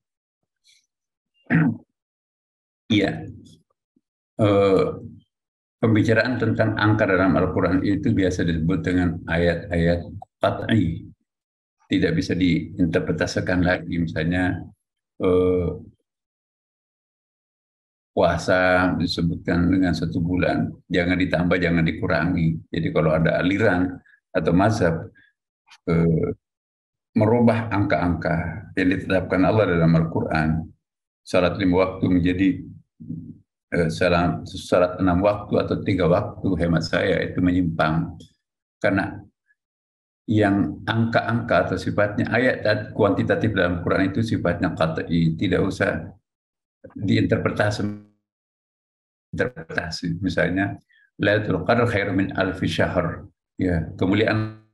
Iya. Pembicaraan tentang angka dalam Al-Quran itu biasa disebut dengan ayat-ayat qat'i. Tidak bisa diinterpretasikan lagi. Misalnya puasa disebutkan dengan 1 bulan. Jangan ditambah, jangan dikurangi. Jadi kalau ada aliran atau mazhab merubah angka-angka yang ditetapkan Allah dalam Al-Quran, salat 5 waktu menjadi salat 6 waktu atau 3 waktu, hemat saya itu menyimpang. Karena yang angka-angka atau sifatnya ayat kuantitatif dalam Quran itu sifatnya qat'i, tidak usah diinterpretasi. Misalnya Lailatul Qadar khairum min alfi syahr, ya, kemuliaan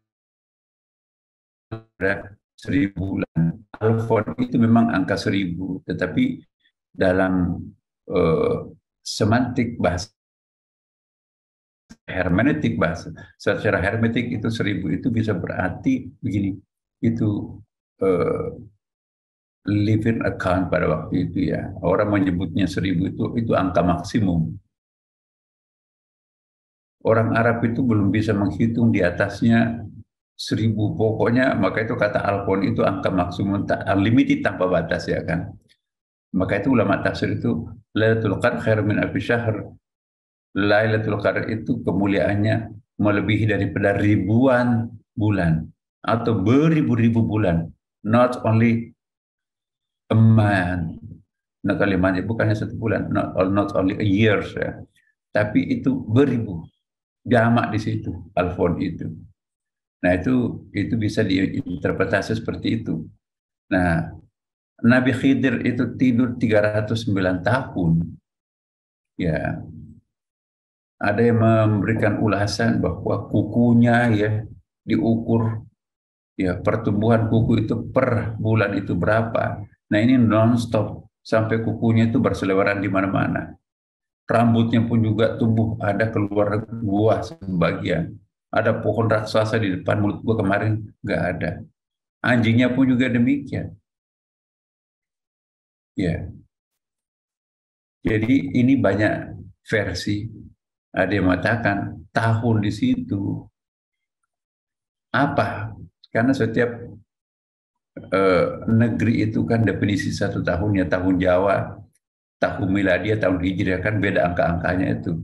1000 bulan. Al-Fon itu memang angka 1000, tetapi dalam semantik bahasa hermeneutik, bahasa secara hermeneutik itu 1000 itu bisa berarti begini, itu living account pada waktu itu, ya. Orang menyebutnya 1000 itu angka maksimum. Orang Arab itu belum bisa menghitung di atasnya 1000. Pokoknya maka itu kata Alfon itu angka maksimum unlimited tanpa batas ya kan. Maka itu ulama tafsir itu Lailatul Qadar khair min alfi syahr. Lailatul Qadar itu kemuliaannya melebihi daripada ribuan bulan atau beribu-ribu bulan. Not only a month, not only month, bukannya satu bulan, not only a year ya. Tapi itu beribu. Jamak di situ, Alfon itu. Nah itu bisa diinterpretasi seperti itu. Nah, Nabi Khidir itu tidur 309 tahun. Ya, ada yang memberikan ulasan bahwa kukunya ya diukur, ya pertumbuhan kuku itu per bulan itu berapa. Nah ini non-stop sampai kukunya itu berseliweran di mana-mana. Rambutnya pun juga tumbuh, ada keluar buah sebagian. Ada pohon raksasa di depan mulut gua kemarin, nggak ada. Anjingnya pun juga demikian. Ya, jadi ini banyak versi. Ada yang mengatakan tahun di situ apa? Karena setiap negeri itu kan definisi satu tahunnya, tahun Jawa, tahun Miladiah, tahun Hijriah kan beda angka-angkanya itu.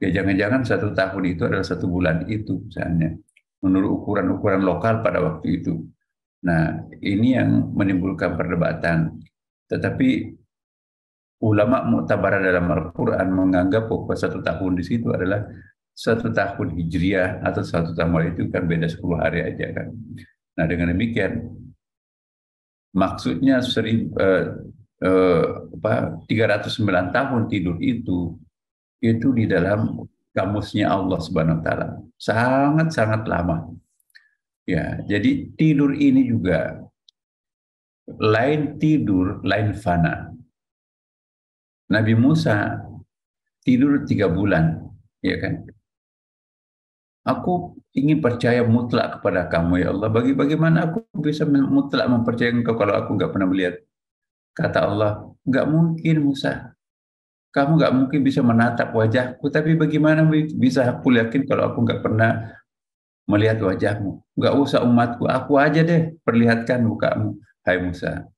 Ya jangan-jangan satu tahun itu adalah satu bulan itu misalnya, menurut ukuran-ukuran lokal pada waktu itu. Nah ini yang menimbulkan perdebatan. Tetapi ulama muktabar dalam Al-Quran menganggap bahwa satu tahun di situ adalah satu tahun Hijriah atau satu tahun itu kan beda 10 hari aja kan. Nah dengan demikian maksudnya 309 tahun tidur itu di dalam kamusnya Allah Subhanahu wa taala sangat-sangat lama. Ya, jadi tidur ini juga lain tidur, lain fana. Nabi Musa tidur 3 bulan, ya kan? Aku ingin percaya mutlak kepada kamu ya Allah. Bagaimana aku bisa mutlak mempercayai engkau kalau aku nggak pernah melihat? Kata Allah, nggak mungkin Musa. Kamu nggak mungkin bisa menatap wajahku, tapi bagaimana bisa aku yakin kalau aku nggak pernah melihat wajahmu? Nggak usah umatku, aku aja deh perlihatkan mukamu, hai Musa.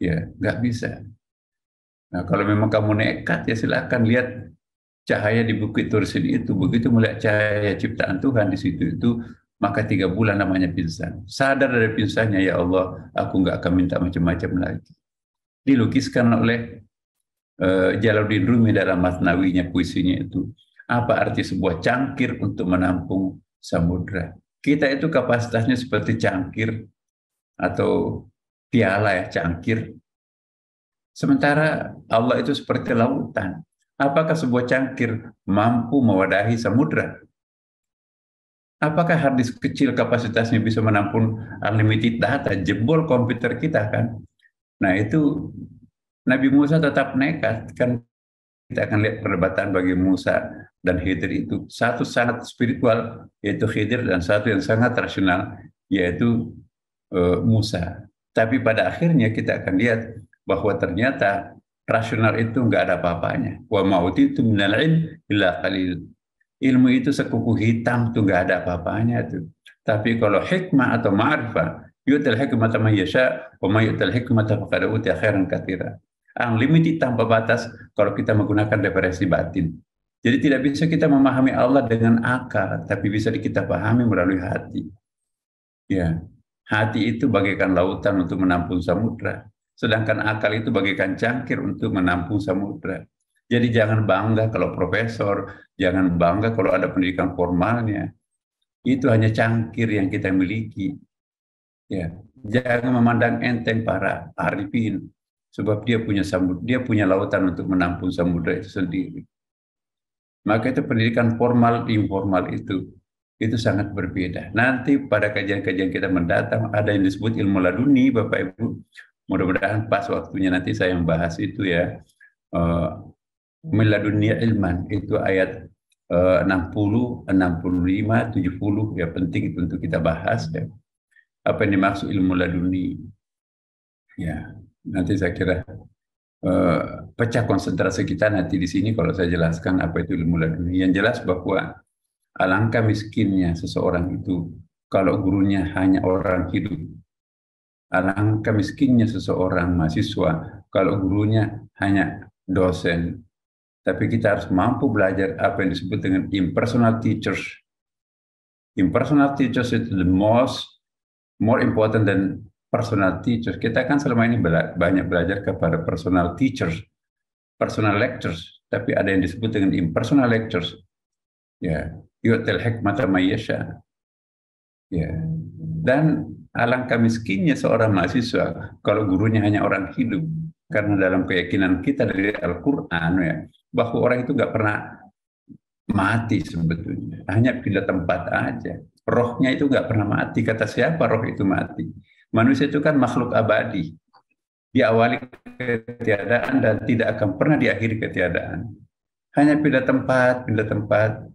Ya, nggak bisa. Nah, kalau memang kamu nekat, ya silakan lihat cahaya di Bukit Tursin itu. Begitu melihat cahaya ciptaan Tuhan di situ itu, maka 3 bulan namanya pingsan. Sadar dari pingsannya, ya Allah, aku nggak akan minta macam-macam lagi. Dilukiskan oleh Jalaluddin Rumi dalam Masnawinya, puisinya itu. Apa arti sebuah cangkir untuk menampung samudra? Kita itu kapasitasnya seperti cangkir atau piala ya, cangkir. Sementara Allah itu seperti lautan. Apakah sebuah cangkir mampu mewadahi samudra? Apakah hard disk kecil kapasitasnya bisa menampung unlimited data? Jebol komputer kita kan. Nah itu Nabi Musa tetap nekat. Kan kita akan lihat perdebatan bagi Musa dan Khidir itu. Satu sangat spiritual, yaitu Khidir, dan satu yang sangat rasional, yaitu Musa. Tapi pada akhirnya kita akan lihat bahwa ternyata rasional itu nggak ada apa-apanya. Wa ma'utitu minal ilm illa qalil. Ilmu itu sekuku hitam tuh nggak ada apa-apanya tuh. Tapi kalau hikmah atau ma'rifah, yu'tal hikmata man yasha wa may yu'tal hikmata faqad utiya khairan katsira. Unlimited tanpa batas kalau kita menggunakan referensi batin. Jadi tidak bisa kita memahami Allah dengan akal, tapi bisa kita pahami melalui hati. Ya, hati itu bagaikan lautan untuk menampung samudra. Sedangkan akal itu bagaikan cangkir untuk menampung samudra. Jadi jangan bangga kalau profesor, jangan bangga kalau ada pendidikan formalnya. Itu hanya cangkir yang kita miliki. Ya, jangan memandang enteng para arifin, sebab dia punya lautan untuk menampung samudra itu sendiri. Maka itu pendidikan formal, informal itu sangat berbeda. Nanti pada kajian-kajian kita mendatang ada yang disebut ilmu laduni, Bapak Ibu. Mudah-mudahan pas waktunya nanti saya membahas itu ya. Miladunia ilman itu ayat 60, 65, 70 ya, penting itu untuk kita bahas ya. Apa yang dimaksud ilmu laduni? Ya, nanti saya kira pecah konsentrasi kita nanti di sini kalau saya jelaskan apa itu ilmu laduni. Yang jelas bahwa alangkah miskinnya seseorang itu kalau gurunya hanya orang hidup. Alangkah miskinnya seseorang mahasiswa kalau gurunya hanya dosen. Tapi kita harus mampu belajar apa yang disebut dengan impersonal teachers. Impersonal teachers is the more important than personal teachers. Kita kan selama ini banyak belajar kepada personal teachers, personal lectures, tapi ada yang disebut dengan impersonal lectures. Ya, yu'til hikmata may yasha. Ya. Dan alangkah miskinnya seorang mahasiswa kalau gurunya hanya orang hidup. Karena dalam keyakinan kita dari Al-Quran ya, bahwa orang itu nggak pernah mati sebetulnya, hanya pindah tempat aja. Rohnya itu nggak pernah mati. Kata siapa roh itu mati? Manusia itu kan makhluk abadi, diawali ketiadaan dan tidak akan pernah diakhiri ketiadaan. Hanya pindah tempat, pindah tempat.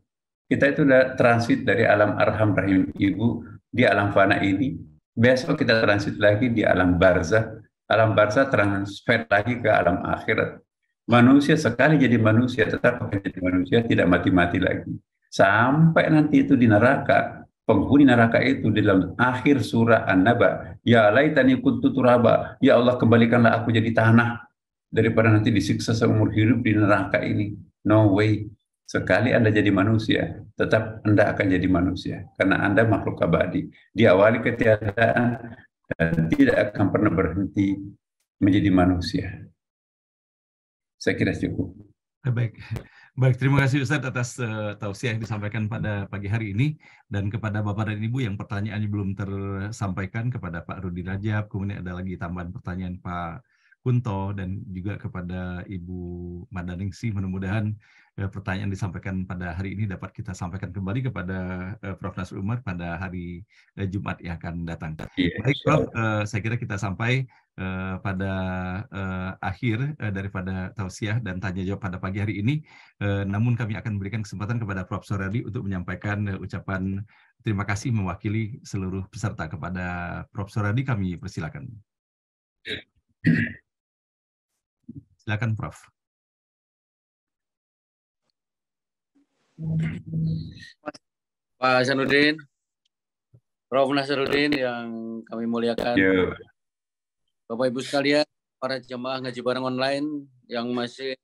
Kita itu udah transit dari alam arham rahim ibu di alam fana ini. Besok kita transit lagi di alam barzah. Alam barzah transfer lagi ke alam akhirat. Manusia sekali jadi manusia, tetap akan jadi manusia, tidak mati-mati lagi. Sampai nanti itu di neraka, penghuni neraka itu di dalam akhir surah An-Naba, ya laitani kuntu turaba, ya Allah kembalikanlah aku jadi tanah, daripada nanti disiksa seumur hidup di neraka ini. No way. Sekali Anda jadi manusia, tetap Anda akan jadi manusia. Karena Anda makhluk abadi. Diawali ketiadaan dan tidak akan pernah berhenti menjadi manusia. Saya kira cukup. Baik, baik. Terima kasih Ustadz atas tausiah yang disampaikan pada pagi hari ini, dan kepada Bapak dan Ibu yang pertanyaannya belum tersampaikan, kepada Pak Rudi Rajab, kemudian ada lagi tambahan pertanyaan Pak Kunto, dan juga kepada Ibu Madaningsih. Mudah-mudahan pertanyaan disampaikan pada hari ini dapat kita sampaikan kembali kepada Prof. Nasrul Umar pada hari Jumat yang akan datang. Baik, Prof. Saya kira kita sampai pada akhir daripada tausiah dan tanya jawab pada pagi hari ini. Namun kami akan berikan kesempatan kepada Prof. Soradi untuk menyampaikan ucapan terima kasih mewakili seluruh peserta. Kepada Prof. Soradi kami persilakan. Silakan, Prof. Pak Hasanuddin, Prof. Nasruddin yang kami muliakan, Bapak Ibu sekalian, para jemaah ngaji bareng online yang masih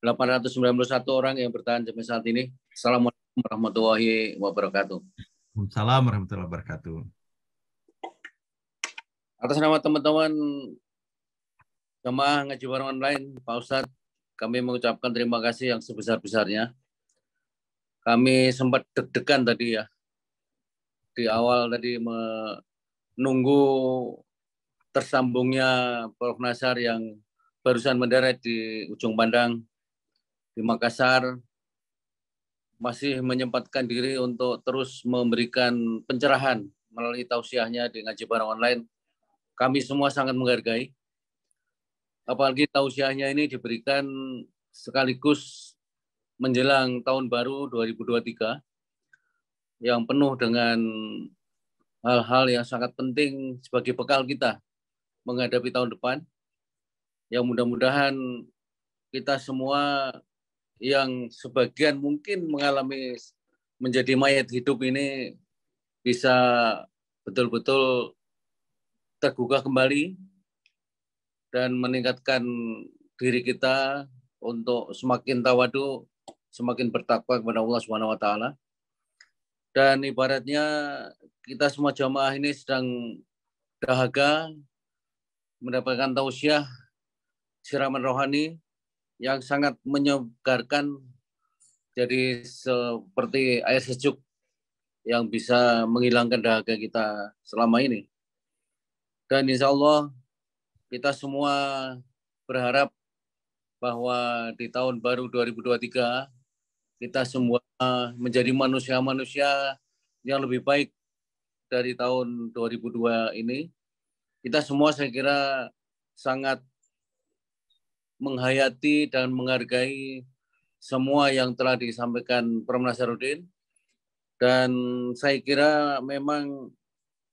891 orang yang bertahan sampai saat ini. Assalamualaikum warahmatullahi wabarakatuh. Waalaikumsalam warahmatullahi wabarakatuh. Atas nama teman-teman jemaah ngaji bareng online, Pak Ustadz, kami mengucapkan terima kasih yang sebesar-besarnya. Kami sempat deg-degan tadi ya, di awal tadi menunggu tersambungnya Prof. Nasar yang barusan mendarat di Ujung Pandang, di Makassar, masih menyempatkan diri untuk terus memberikan pencerahan melalui tausiahnya di ngaji bareng online. Kami semua sangat menghargai. Apalagi tausiahnya ini diberikan sekaligus menjelang tahun baru 2023 yang penuh dengan hal-hal yang sangat penting sebagai bekal kita menghadapi tahun depan, yang mudah-mudahan kita semua yang sebagian mungkin mengalami menjadi mayat hidup ini bisa betul-betul tergugah kembali dan meningkatkan diri kita untuk semakin tawadu, semakin bertakwa kepada Allah Subhanahu wa taala. Dan ibaratnya kita semua jamaah ini sedang dahaga mendapatkan tausiah siraman rohani yang sangat menyegarkan, jadi seperti air sejuk yang bisa menghilangkan dahaga kita selama ini. Dan insya Allah kita semua berharap bahwa di tahun baru 2023 kita semua menjadi manusia-manusia yang lebih baik dari tahun 2002 ini. Kita semua saya kira sangat menghayati dan menghargai semua yang telah disampaikan Prof. Nasruddin. Dan saya kira memang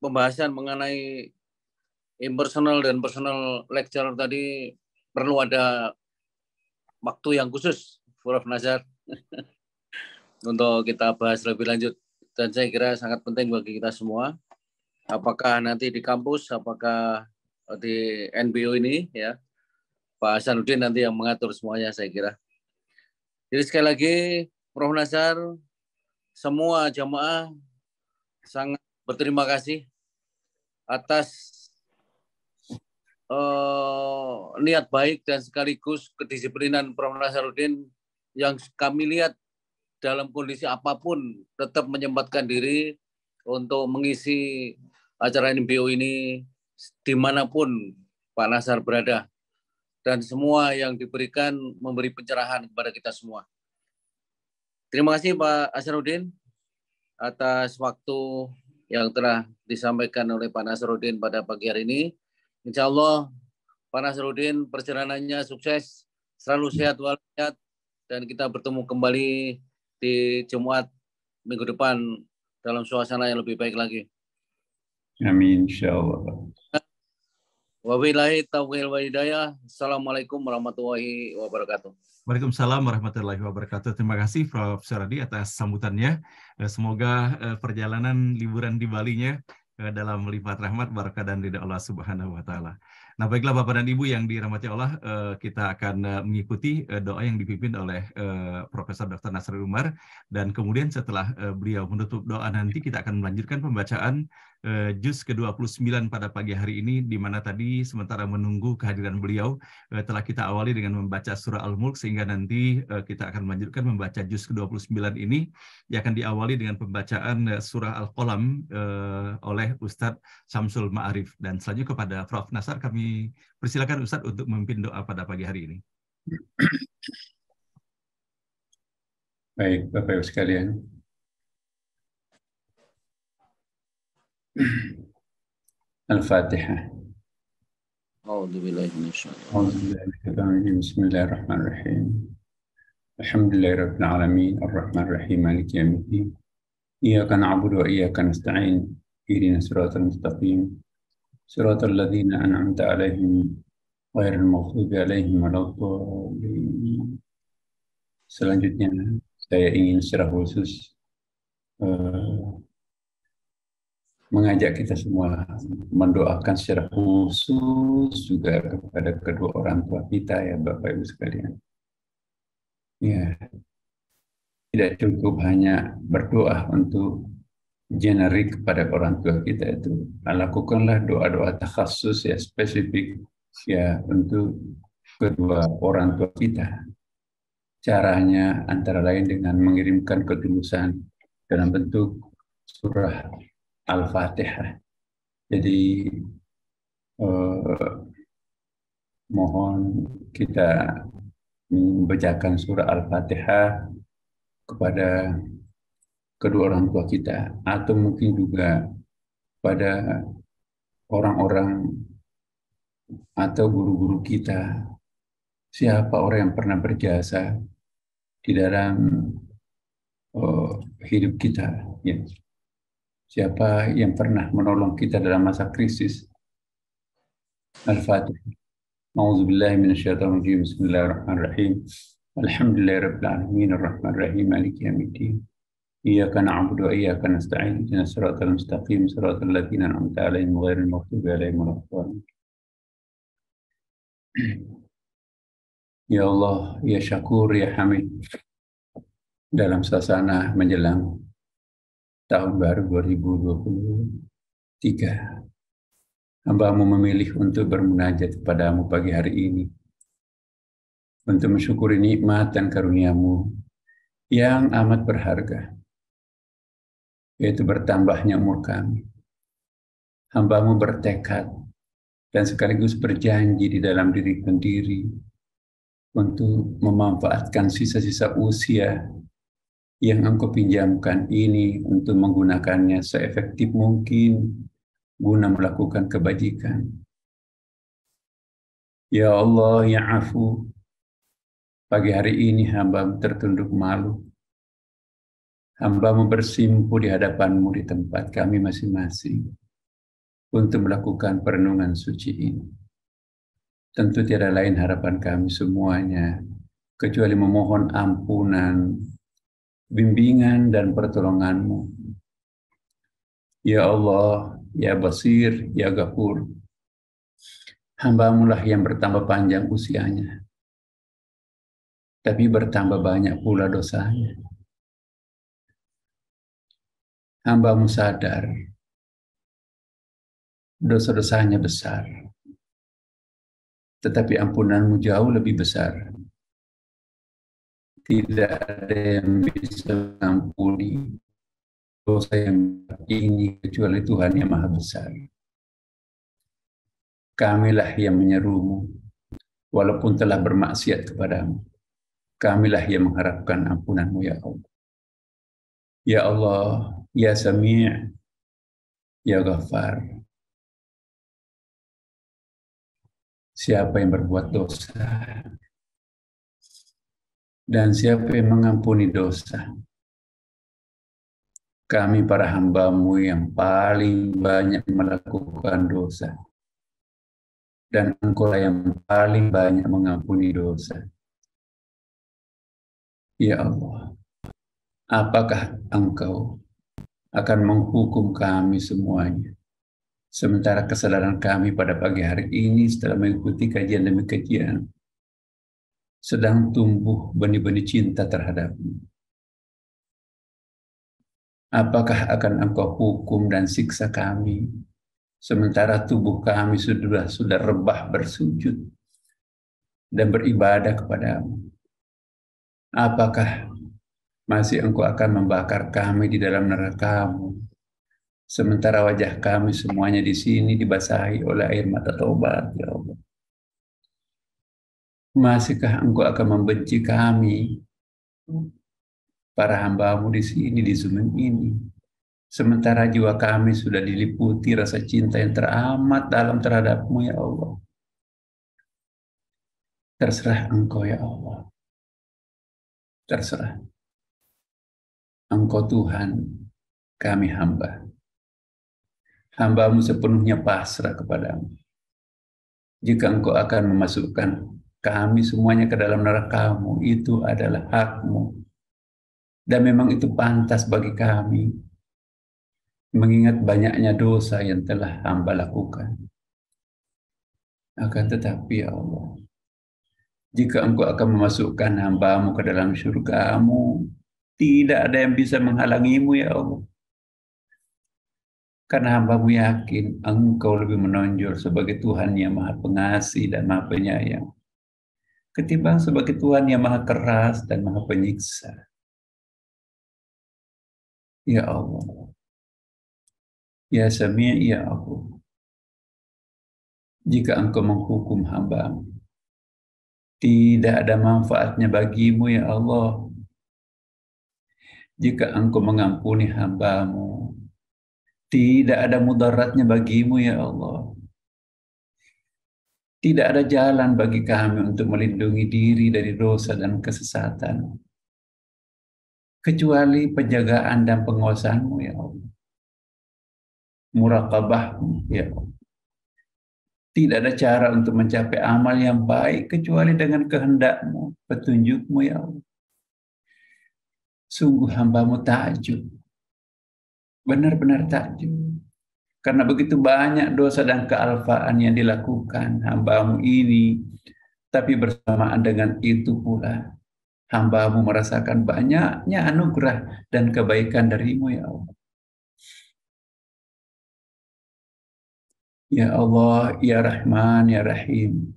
pembahasan mengenai impersonal dan personal lecture tadi perlu ada waktu yang khusus, Prof. Nazar, untuk kita bahas lebih lanjut. Dan saya kira sangat penting bagi kita semua. Apakah nanti di kampus, apakah di NBO ini, ya, Pak Hasanuddin nanti yang mengatur semuanya, saya kira. Jadi sekali lagi, Prof. Nazar, semua jamaah sangat berterima kasih atas niat baik dan sekaligus kedisiplinan Prof. Nasaruddin yang kami lihat dalam kondisi apapun tetap menyempatkan diri untuk mengisi acara NBO ini dimanapun Pak Nazar berada, dan semua yang diberikan memberi pencerahan kepada kita semua. Terima kasih Pak Hasanuddin atas waktu yang telah disampaikan oleh Pak Nasaruddin pada pagi hari ini. Insya Allah Pak Nasaruddin perjalanannya sukses, selalu sehat walafiat, dan kita bertemu kembali di Jumat minggu depan dalam suasana yang lebih baik lagi. Amin, insyaallah. Wabillahi taufiq wal hidayah. Assalamualaikum warahmatullahi wabarakatuh. Waalaikumsalam warahmatullahi wabarakatuh. Terima kasih Prof. Syaradi atas sambutannya. Semoga perjalanan liburan di Bali-nya dalam melipat rahmat, barakah, dan ridha Allah Subhanahu wa Ta'ala. Nah, baiklah Bapak dan Ibu yang dirahmati Allah, kita akan mengikuti doa yang dipimpin oleh Profesor Dr. Nasrul Umar, dan kemudian setelah beliau menutup doa nanti kita akan melanjutkan pembacaan juz ke-29 pada pagi hari ini, di mana tadi sementara menunggu kehadiran beliau telah kita awali dengan membaca surah Al-Mulk, sehingga nanti kita akan melanjutkan membaca juz ke-29 ini yang akan diawali dengan pembacaan surah Al-Qalam oleh Ustadz Syamsul Ma'arif. Dan selanjutnya kepada Prof. Nasar, kami persilakan Ustadz untuk memimpin doa pada pagi hari ini. Baik, Bapak Ibu sekalian. Al-Fatihah. Bismillahirrahmanirrahim. Alhamdulillahirabbil alamin, arrahmanirrahim, maliki yaumiddin. Iyyaka na'budu wa iyyaka nasta'in. Ihdinas siratal mustaqim. Siratal ladzina an'amta 'alaihim ghairil maghdubi 'alaihim waladdallin. Selanjutnya saya ingin secara khusus mengajak kita semua mendoakan secara khusus juga kepada kedua orang tua kita, ya Bapak Ibu sekalian. Ya, tidak cukup hanya berdoa untuk generik kepada orang tua kita, itu lakukanlah doa-doa takhasus ya, spesifik ya untuk kedua orang tua kita. Caranya antara lain dengan mengirimkan ketulusan dalam bentuk surah Al-Fatihah. Jadi mohon kita membacakan surah Al-Fatihah kepada kedua orang tua kita, atau mungkin juga pada orang-orang atau guru-guru kita, siapa orang yang pernah berjasa di dalam hidup kita, ya. Siapa yang pernah menolong kita dalam masa krisis. Al-Fatihah. A'udzubillahi minasyaitonir rajim. Bismillahirrahmanirrahim. Alhamdulillahirabbil alamin, arrahmanirrahim, maliki yaumiddin. Iyyaka na'budu wa iyyaka nasta'in. Ihdinas siratal mustaqim, siratal ladzina an'amta 'alaihim ghairil maghdubi 'alaihim waladdallin. Ya Allah, ya Syakur, ya Hamid. Dalam suasana menjelang tahun baru 2023, hamba-Mu memilih untuk bermunajat kepadamu pagi hari ini, untuk mensyukuri nikmat dan karunia-Mu yang amat berharga, yaitu bertambahnya umur kami. Hamba-Mu bertekad dan sekaligus berjanji di dalam diri sendiri untuk memanfaatkan sisa-sisa usia yang Engkau pinjamkan ini untuk menggunakannya seefektif mungkin guna melakukan kebajikan. Ya Allah, ya Afu, pagi hari ini hamba-Mu tertunduk malu. Hamba-Mu bersimpuh di hadapan-Mu di tempat kami masing-masing untuk melakukan perenungan suci ini. tentu tiada lain harapan kami semuanya kecuali memohon ampunan, bimbingan dan pertolongan-Mu. Ya Allah, Ya Basir, Ya Ghafur, hamba-Mu lah yang bertambah panjang usianya, tapi bertambah banyak pula dosanya. Hamba-Mu sadar, dosa-dosanya besar, tetapi ampunan-Mu jauh lebih besar. Tidak ada yang bisa mengampuni dosa yang ini kecuali Tuhan yang Maha Besar. Kamilah yang menyeru-Mu, walaupun telah bermaksiat kepadamu. Kamilah yang mengharapkan ampunan-Mu, ya Allah. Ya Allah, Ya Sami', Ya Ghaffar. Siapa yang berbuat dosa dan siapa yang mengampuni dosa? Kami para hamba-Mu yang paling banyak melakukan dosa, dan Engkau yang paling banyak mengampuni dosa. Ya Allah, apakah Engkau akan menghukum kami semuanya, sementara kesadaran kami pada pagi hari ini setelah mengikuti kajian demi kajian sedang tumbuh benih-benih cinta terhadap-Mu? Apakah akan Engkau hukum dan siksa kami, sementara tubuh kami sudah rebah bersujud dan beribadah kepada-Mu? Apakah masih Engkau akan membakar kami di dalam neraka-Mu, sementara wajah kami semuanya di sini dibasahi oleh air mata taubat, ya Allah? Masihkah Engkau akan membenci kami, para hamba-Mu di sini, di Zoom ini, sementara jiwa kami sudah diliputi rasa cinta yang teramat dalam terhadap-Mu, ya Allah? Terserah Engkau, ya Allah. Terserah. Engkau Tuhan, kami hamba. Hamba-Mu sepenuhnya pasrah kepadamu. Jika Engkau akan memasukkan kami semuanya ke dalam neraka-Mu, itu adalah hak-Mu. Dan memang itu pantas bagi kami, mengingat banyaknya dosa yang telah hamba lakukan. Akan tetapi, ya Allah, jika Engkau akan memasukkan hamba-Mu ke dalam surga-Mu, tidak ada yang bisa menghalangi-Mu, ya Allah. Karena hamba-Mu yakin Engkau lebih menonjol sebagai Tuhan yang Maha Pengasih dan Maha Penyayang, ketimbang sebagai Tuhan yang Maha Keras dan Maha Penyiksa. Ya Allah, Ya Sami', Ya Allah, jika Engkau menghukum hamba-Mu, tidak ada manfaatnya bagimu, ya Allah. Jika Engkau mengampuni hamba-Mu, tidak ada mudaratnya bagimu, ya Allah. Tidak ada jalan bagi kami untuk melindungi diri dari dosa dan kesesatan, kecuali penjagaan dan penguasaan-Mu, ya Allah. Muraqabah-Mu, ya Allah. Tidak ada cara untuk mencapai amal yang baik kecuali dengan kehendak-Mu, petunjuk-Mu, ya Allah. Sungguh hamba-Mu takjub, benar-benar takjub, karena begitu banyak dosa dan kealfaan yang dilakukan hamba-Mu ini, tapi bersamaan dengan itu pula hamba-Mu merasakan banyaknya anugerah dan kebaikan dari-Mu, ya Allah. Ya Allah, Ya Rahman, Ya Rahim,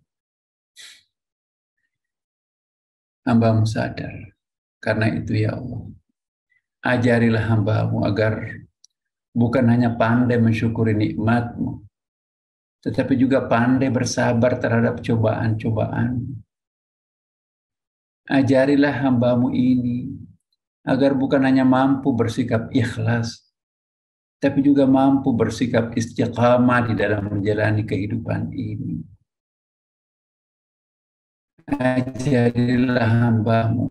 hamba-Mu sadar. Karena itu, ya Allah, ajarilah hamba-Mu agar bukan hanya pandai mensyukuri nikmat-Mu, tetapi juga pandai bersabar terhadap cobaan-cobaan. Ajarilah hamba-Mu ini agar bukan hanya mampu bersikap ikhlas, tapi juga mampu bersikap istiqamah di dalam menjalani kehidupan ini. Ajarilah hamba-Mu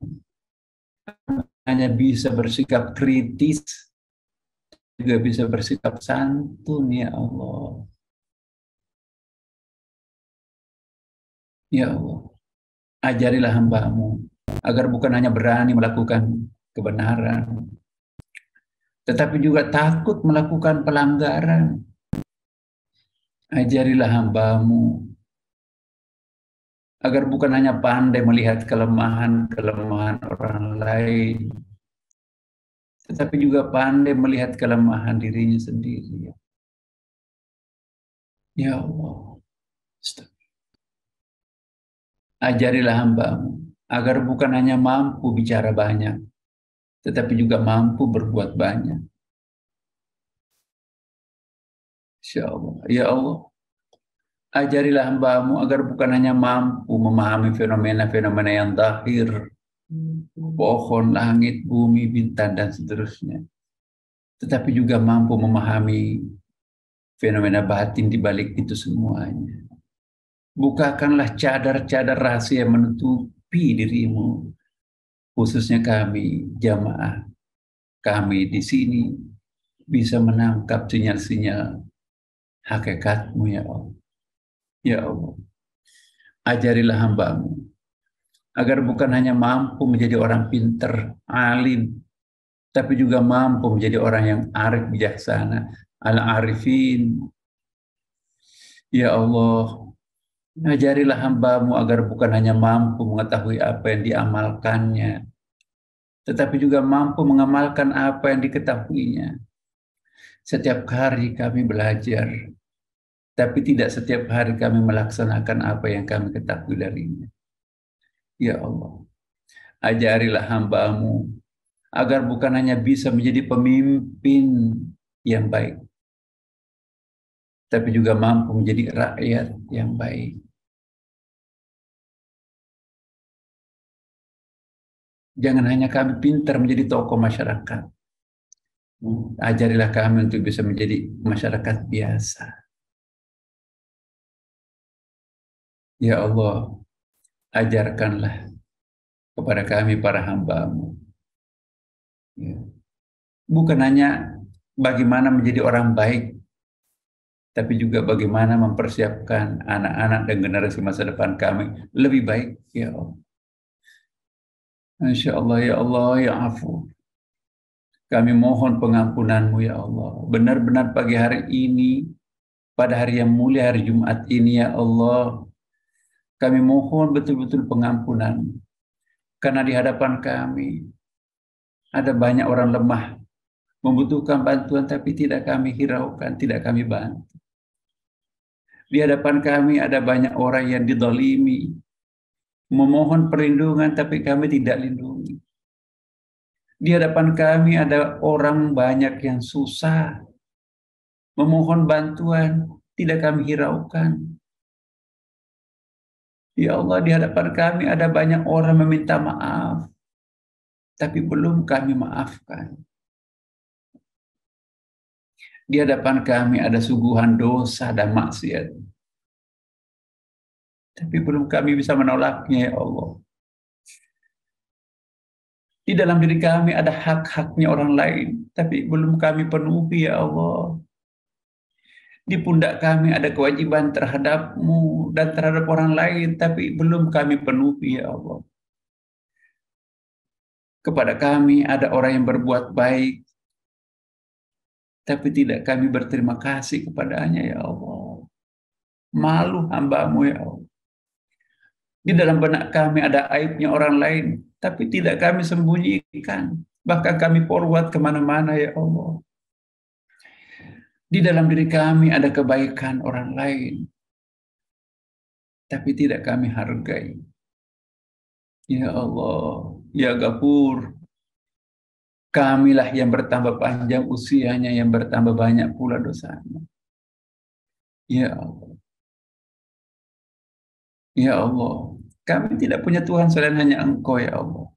hanya bisa bersikap kritis, juga bisa bersikap santun, ya Allah. Ya Allah, ajarilah hamba-Mu agar bukan hanya berani melakukan kebenaran, tetapi juga takut melakukan pelanggaran. Ajarilah hamba-Mu agar bukan hanya pandai melihat kelemahan-kelemahan orang lain, tetapi juga pandai melihat kelemahan dirinya sendiri. Ya Allah, ajarilah hamba-Mu agar bukan hanya mampu bicara banyak, tetapi juga mampu berbuat banyak. Insya Allah. Ya Allah, ajarilah hamba-Mu agar bukan hanya mampu memahami fenomena-fenomena yang zahir, pohon, langit, bumi, bintang, dan seterusnya, tetapi juga mampu memahami fenomena batin di balik itu semuanya. Bukakanlah cadar-cadar rahasia yang menutupi dirimu, khususnya kami, jamaah kami di sini, bisa menangkap sinyal-sinyal hakikat-Mu, ya Allah. Ya Allah, ajarilah hamba-Mu agar bukan hanya mampu menjadi orang pinter, alim, tapi juga mampu menjadi orang yang arif, bijaksana, al-arifin. Ya Allah, ajarilah hamba-Mu agar bukan hanya mampu mengetahui apa yang diamalkannya, tetapi juga mampu mengamalkan apa yang diketahuinya. Setiap hari kami belajar, tapi tidak setiap hari kami melaksanakan apa yang kami ketahui darinya. Ya Allah, ajarilah hamba-Mu agar bukan hanya bisa menjadi pemimpin yang baik, tapi juga mampu menjadi rakyat yang baik. Jangan hanya kami pintar menjadi tokoh masyarakat. Ajarilah kami untuk bisa menjadi masyarakat biasa. Ya Allah, ajarkanlah kepada kami para hamba-Mu. Ya. Bukan hanya bagaimana menjadi orang baik, tapi juga bagaimana mempersiapkan anak-anak dan generasi masa depan kami lebih baik. Ya Allah. Insya Allah, ya Allah, ya Afu. Kami mohon pengampunan-Mu, ya Allah. Benar-benar pagi hari ini, pada hari yang mulia, hari Jumat ini, ya Allah, kami mohon betul-betul pengampunan. Karena di hadapan kami ada banyak orang lemah, membutuhkan bantuan tapi tidak kami hiraukan, tidak kami bantu. Di hadapan kami ada banyak orang yang didolimi, memohon perlindungan tapi kami tidak lindungi. Di hadapan kami ada orang banyak yang susah, memohon bantuan, tidak kami hiraukan. Ya Allah, di hadapan kami ada banyak orang meminta maaf, tapi belum kami maafkan. Di hadapan kami ada suguhan dosa dan maksiat, tapi belum kami bisa menolaknya, ya Allah. Di dalam diri kami ada hak-haknya orang lain, tapi belum kami penuhi, ya Allah. Di pundak kami ada kewajiban terhadap-Mu dan terhadap orang lain, tapi belum kami penuhi, ya Allah. Kepada kami ada orang yang berbuat baik, tapi tidak kami berterima kasih kepadanya, ya Allah. Malu hamba-Mu, ya Allah. Di dalam benak kami ada aibnya orang lain, tapi tidak kami sembunyikan. Bahkan kami forward kemana-mana, ya Allah. Di dalam diri kami ada kebaikan orang lain, tapi tidak kami hargai. Ya Allah, ya Ghafur, kamilah yang bertambah panjang usianya, yang bertambah banyak pula dosanya. Ya Allah. Ya Allah, kami tidak punya Tuhan selain hanya Engkau, ya Allah.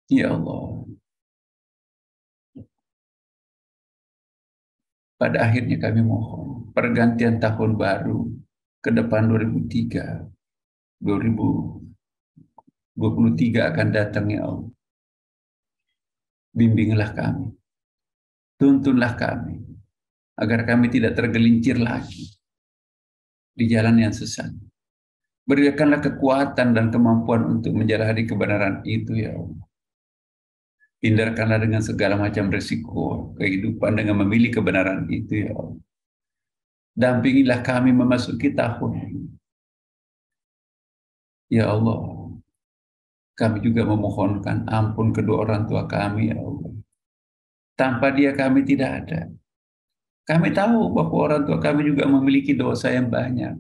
Ya Allah. Pada akhirnya kami mohon pergantian tahun baru ke depan 2023 akan datang, ya Allah. Bimbinglah kami, tuntunlah kami, agar kami tidak tergelincir lagi di jalan yang sesat. Berikanlah kekuatan dan kemampuan untuk menjalani kebenaran itu, ya Allah. Hindarkanlah dengan segala macam risiko kehidupan dengan memilih kebenaran itu, ya Allah. Dampingilah kami memasuki tahun ini. Ya Allah, kami juga memohonkan ampun kedua orang tua kami, ya Allah. Tanpa dia kami tidak ada. Kami tahu bahwa orang tua kami juga memiliki dosa yang banyak.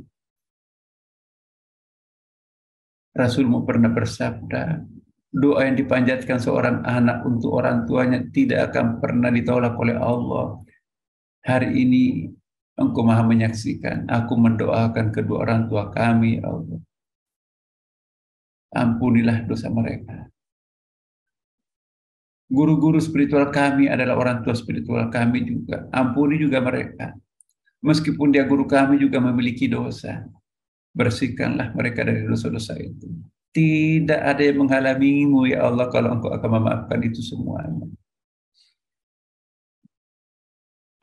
Rasulmu pernah bersabda, doa yang dipanjatkan seorang anak untuk orang tuanya tidak akan pernah ditolak oleh Allah. Hari ini Engkau Maha menyaksikan, aku mendoakan kedua orang tua kami, ya Allah. Ampunilah dosa mereka. Guru-guru spiritual kami adalah orang tua spiritual kami juga. Ampuni juga mereka. Meskipun dia guru kami juga memiliki dosa. Bersihkanlah mereka dari dosa-dosa itu. Tidak ada yang menghalangimu, ya Allah, kalau Engkau akan memaafkan itu semuanya.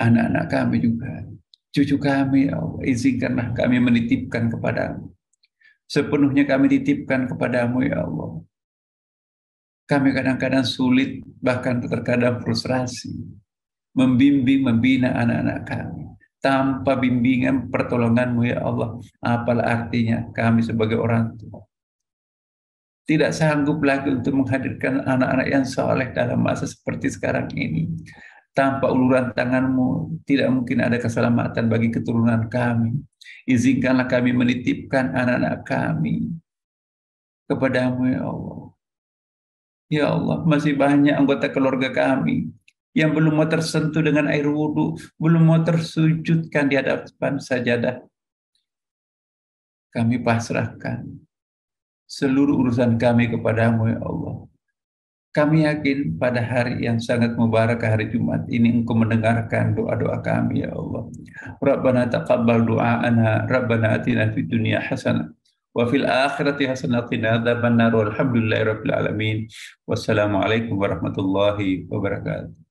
Anak-anak kami juga, cucu kami, ya Allah, izinkanlah kami menitipkan kepadamu. Sepenuhnya kami titipkan kepadamu, ya Allah. Kami kadang-kadang sulit, bahkan terkadang frustrasi, membimbing, membina anak-anak kami. Tanpa bimbingan pertolonganmu, ya Allah, apalah artinya kami sebagai orang tua. Tidak sanggup lagi untuk menghadirkan anak-anak yang soleh dalam masa seperti sekarang ini. Tanpa uluran tanganmu, tidak mungkin ada keselamatan bagi keturunan kami. Izinkanlah kami menitipkan anak-anak kami kepadamu, ya Allah. Ya Allah, masih banyak anggota keluarga kami yang belum mau tersentuh dengan air wudhu, belum mau tersujudkan di hadapan sajadah. Kami pasrahkan seluruh urusan kami kepadamu, ya Allah. Kami yakin pada hari yang sangat mubarak, hari Jumat ini Engkau mendengarkan doa-doa kami, ya Allah. Rabbana taqabbal du'ana, Rabbana atina fid dunya hasanah wa fil akhirati hasanah wa qina adzabannar. Walhamdulillahirabbil alamin. Wassalamualaikum warahmatullahi wabarakatuh.